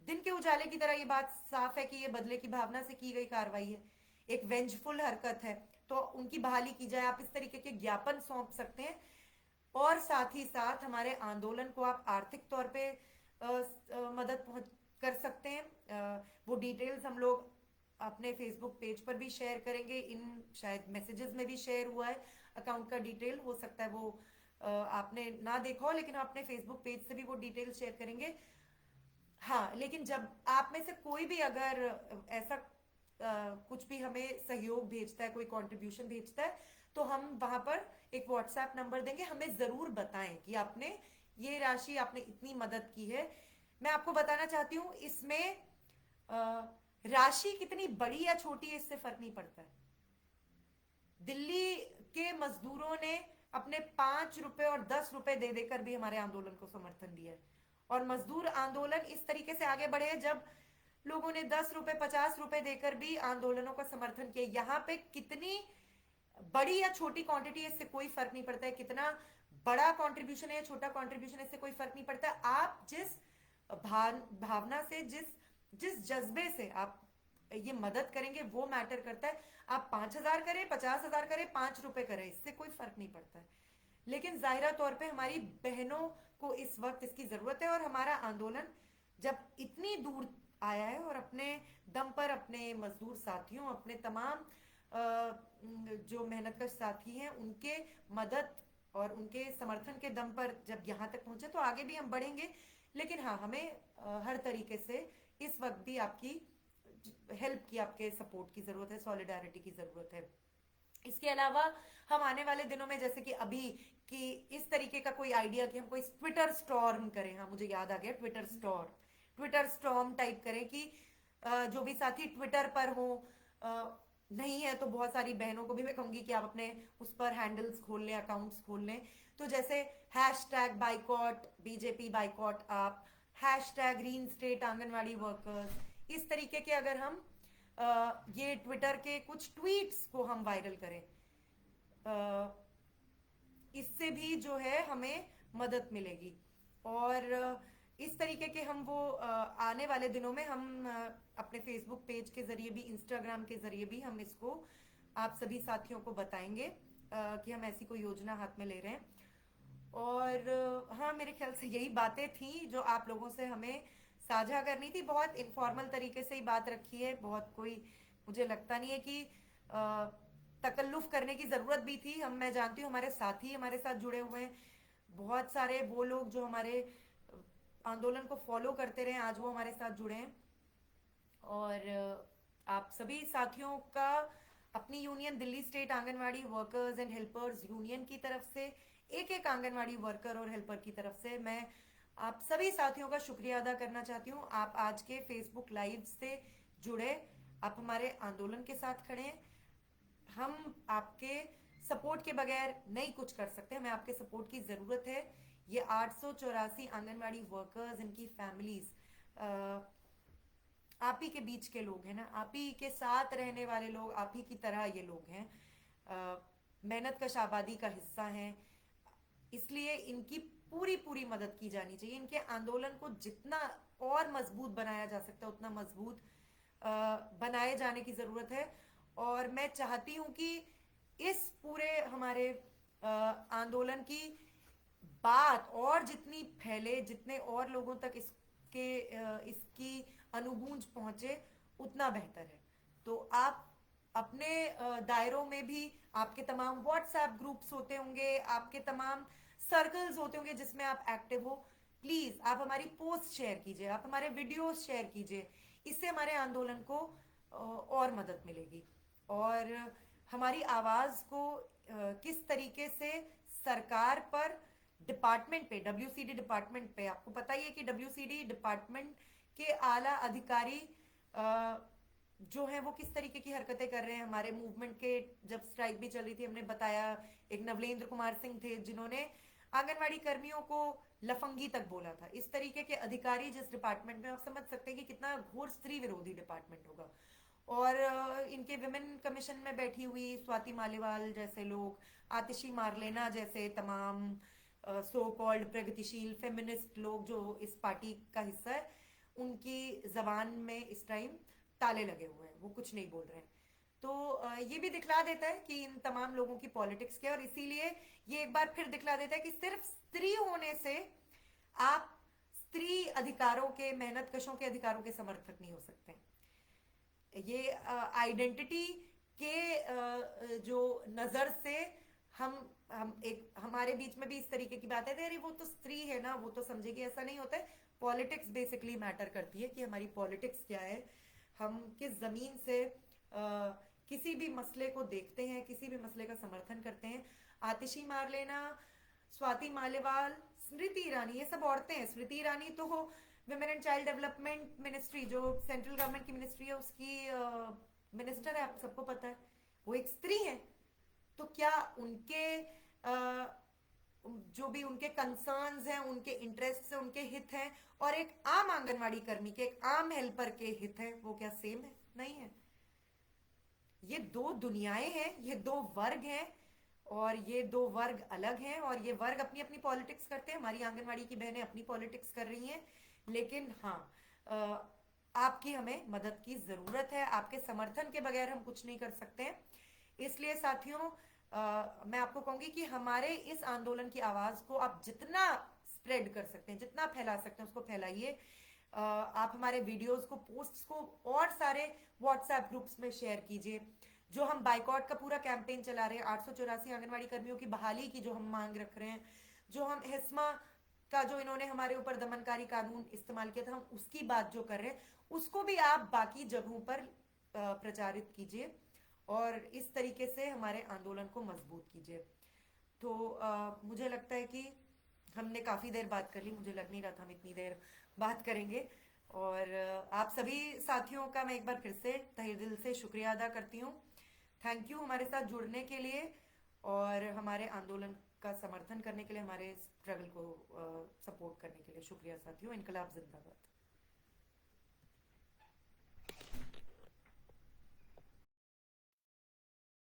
दिन के उजाले की तरह ये बात साफ है कि ये बदले की भावना से की गई कार्रवाई है, एक वेंजफुल हरकत है, तो उनकी बहाली की जाए। आप इस तरीके के ज्ञापन सौंप सकते हैं और साथ ही साथ हमारे आंदोलन को आप आर्थिक तौर पे मदद पहुंच कर सकते हैं। वो डिटेल्स हम लोग अपने फेसबुक पेज पर भी शेयर करेंगे, इन शायद मैसेजेस में भी शेयर हुआ है अकाउंट का डिटेल, हो सकता है वो आपने ना देखा हो, लेकिन हम अपने फेसबुक पेज से भी वो डिटेल शेयर करेंगे। हाँ, लेकिन जब आप में से कोई भी अगर ऐसा कुछ भी हमें सहयोग भेजता है, कोई कंट्रीब्यूशन भेजता है, तो हम वहां पर एक व्हाट्सएप नंबर देंगे, हमें जरूर बताएं कि आपने ये राशि, आपने इतनी मदद की है। मैं आपको बताना चाहती हूँ, इसमें राशि कितनी बड़ी या छोटी है इससे फर्क नहीं पड़ता है। दिल्ली के मजदूरों ने अपने 5 रुपए और 10 रुपए दे देकर भी हमारे आंदोलन को समर्थन दिया है। और मजदूर आंदोलन इस तरीके से आगे बढ़े जब लोगों ने 10 रुपए 50 रुपए देकर भी आंदोलनों का समर्थन किया। यहाँ पे कितनी बड़ी या छोटी क्वांटिटी है इससे कोई फर्क नहीं पड़ता है, कितना बड़ा कंट्रीब्यूशन है या छोटा कंट्रीब्यूशन है इससे कोई फर्क नहीं पड़ता है। आप जिस भावना से, जिस जिस जज्बे से आप ये मदद करेंगे वो मैटर करता है। आप 5,000 करें, 50,000 करें, 5 रुपए करें, इससे कोई फर्क नहीं पड़ता है। लेकिन जाहिरा तौर पे हमारी बहनों को इस वक्त इसकी जरूरत है, और हमारा आंदोलन जब इतनी दूर आया है और अपने दम पर अपने मजदूर साथियों, अपने तमाम जो मेहनत कश साथी हैं उनके मदद और उनके समर्थन के दम पर जब यहाँ तक पहुंचे, तो आगे भी हम बढ़ेंगे। लेकिन हाँ, हमें हर तरीके से इस वक्त भी आपकी हेल्प की, आपके सपोर्ट की जरूरत है, सॉलिडारिटी की जरूरत है। इसके अलावा हम आने वाले दिनों में, जैसे कि अभी, कि इस तरीके का कोई आइडिया कि हम कोई ट्विटर स्टॉर्म करें। हाँ, मुझे याद आ गया, Twitter storm, Twitter storm type करें कि जो भी साथी ट्विटर पर हो, नहीं है तो बहुत सारी बहनों को भी मैं कहूंगी कि आप अपने उस पर हैंडल्स खोल लें, अकाउंट्स खोल लें। तो जैसे हैशटैग बाइकॉट बीजेपी बाइकॉट आप, hashtag green state anganwadi workers, इस तरीके के अगर हम ये ट्विटर के कुछ ट्वीट्स को हम वायरल करें, इससे भी जो है हमें मदद मिलेगी। और इस तरीके के हम वो आने वाले दिनों में हम अपने फेसबुक पेज के जरिए भी, इंस्टाग्राम के जरिए भी हम इसको आप सभी साथियों को बताएंगे कि हम ऐसी कोई योजना हाथ में ले रहे हैं। और हाँ, मेरे ख्याल से यही बातें थी जो आप लोगों से हमें साझा करनी थी। बहुत इनफॉर्मल तरीके से ही बात रखी है, बहुत कोई मुझे लगता नहीं है कि तकल्लुफ करने की जरूरत भी थी। हम, मैं जानती हूँ हमारे साथी हमारे साथ जुड़े हुए हैं, बहुत सारे वो लोग जो हमारे आंदोलन को फॉलो करते रहे, आज वो हमारे साथ जुड़े हैं। और आप सभी साथियों का अपनी union, Delhi state anganwadi workers and helpers union की तरफ से, एक एक आंगनवाड़ी वर्कर और हेल्पर की तरफ से मैं आप सभी साथियों का शुक्रिया अदा करना चाहती हूँ। आप आज के फेसबुक लाइव से जुड़े, आप हमारे आंदोलन के साथ खड़े हैं। हम आपके सपोर्ट के बगैर नहीं कुछ कर सकते, हमें आपके सपोर्ट की जरूरत है। ये 884 आंगनवाड़ी वर्कर्स, इनकी फैमिलीज आप ही के बीच के लोग हैं ना, आप ही के साथ रहने वाले लोग, आप ही की तरह ये लोग हैं, मेहनत कश आबादी का हिस्सा हैं। इसलिए इनकी पूरी पूरी मदद की जानी चाहिए। इनके आंदोलन को जितना और मजबूत बनाया जा सकता है उतना मजबूत बनाए जाने की जरूरत है। और मैं चाहती हूं कि इस पूरे हमारे आंदोलन की बात और जितनी फैले, जितने और लोगों तक इसकी अनुगूंज पहुंचे, उतना बेहतर है। तो आप अपने दायरों में भी, आपके तमाम व्हाट्सएप ग्रुप्स होते होंगे, आपके तमाम सर्कल्स होते होंगे जिसमें आप एक्टिव हो, प्लीज आप हमारी पोस्ट शेयर कीजिए, आप हमारे वीडियोस शेयर कीजिए। इससे हमारे आंदोलन को और मदद मिलेगी। और हमारी आवाज को किस तरीके से सरकार पर, डिपार्टमेंट पे, डब्ल्यूसीडी डिपार्टमेंट पे, आपको पता ही है कि डब्ल्यूसीडी डिपार्टमेंट के आला अधिकारी जो है वो किस तरीके की हरकतें कर रहे हैं। हमारे मूवमेंट के जब स्ट्राइक भी चल रही थी, हमने बताया, एक नवलेंद्र कुमार सिंह थे जिन्होंने आंगनवाड़ी कर्मियों को लफंगी तक बोला था। इस तरीके के अधिकारी जिस डिपार्टमेंट में, आप समझ सकते हैं कि कितना घोर स्त्री विरोधी डिपार्टमेंट होगा। और इनके विमेन कमीशन में बैठी हुई स्वाति मालीवाल जैसे लोग, आतिशी मारलेना जैसे तमाम सो कॉल्ड प्रगतिशील फेमिनिस्ट लोग जो इस पार्टी का हिस्सा है, उनकी जबान में इस टाइम ताले लगे हुए हैं, वो कुछ नहीं बोल रहे हैं। तो ये भी दिखला देता है कि इन तमाम लोगों की पॉलिटिक्स क्या है। और इसीलिए ये एक बार फिर दिखला देता है कि सिर्फ स्त्री होने से आप स्त्री अधिकारों के, मेहनत कशों के अधिकारों के समर्थक नहीं हो सकते। ये आइडेंटिटी के जो नजर से हम एक, हमारे बीच में भी इस तरीके की बात है, अरे वो तो स्त्री है ना, वो तो समझेगी, ऐसा नहीं होता है। पॉलिटिक्स बेसिकली मैटर करती है कि हमारी पॉलिटिक्स क्या है, हम किस जमीन से किसी भी मसले को देखते हैं, किसी भी मसले का समर्थन करते हैं। आतिशी मारलेना, स्वाति मालीवाल, स्मृति ईरानी, ये सब औरतें हैं। स्मृति ईरानी तो women and child development ministry, जो सेंट्रल गवर्नमेंट की मिनिस्ट्री है, उसकी मिनिस्टर है, आप सबको पता है, वो एक स्त्री है। तो क्या उनके जो भी उनके कंसर्न्स हैं, उनके इंटरेस्ट हैं, उनके हित हैं, और एक आम आंगनवाड़ी कर्मी के, एक आम हेल्पर के हित हैं, वो क्या सेम है? नहीं है। ये दो दुनियाएं हैं, ये दो वर्ग हैं, और ये दो वर्ग अलग हैं, और ये वर्ग अपनी अपनी पॉलिटिक्स करते हैं। हमारी आंगनवाड़ी की बहनें अपनी पॉलिटिक्स कर रही हैं। लेकिन हाँ, आपकी हमें मदद की जरूरत है, आपके समर्थन के बगैर हम कुछ नहीं कर सकते हैं। इसलिए साथियों, मैं आपको कहूंगी कि हमारे इस आंदोलन की आवाज को आप जितना स्प्रेड कर सकते हैं, जितना फैला सकते हैं उसको फैलाइए। आप हमारे वीडियोस को, पोस्ट्स को और सारे व्हाट्सएप ग्रुप्स में शेयर कीजिए। जो हम बाइकॉट का पूरा कैंपेन चला रहे हैं, 884 आंगनवाड़ी कर्मियों की बहाली की जो हम मांग रख रहे हैं, जो हम हिस्मा का जो इन्होंने हमारे ऊपर दमनकारी कानून इस्तेमाल किया था, हम उसकी बात जो कर रहे हैं, उसको भी आप बाकी जगहों पर प्रचारित कीजिए और इस तरीके से हमारे आंदोलन को मजबूत कीजिए। तो मुझे लगता है कि हमने काफी देर बात कर ली, मुझे लग नहीं रहा था हम इतनी देर बात करेंगे। और आप सभी साथियों का मैं एक बार फिर से तहे दिल से शुक्रिया अदा करती हूँ। थैंक यू हमारे साथ जुड़ने के लिए और हमारे आंदोलन का समर्थन करने के लिए, हमारे स्ट्रगल को सपोर्ट करने के लिए। शुक्रिया साथियों। इनकलाब जिंदाबाद।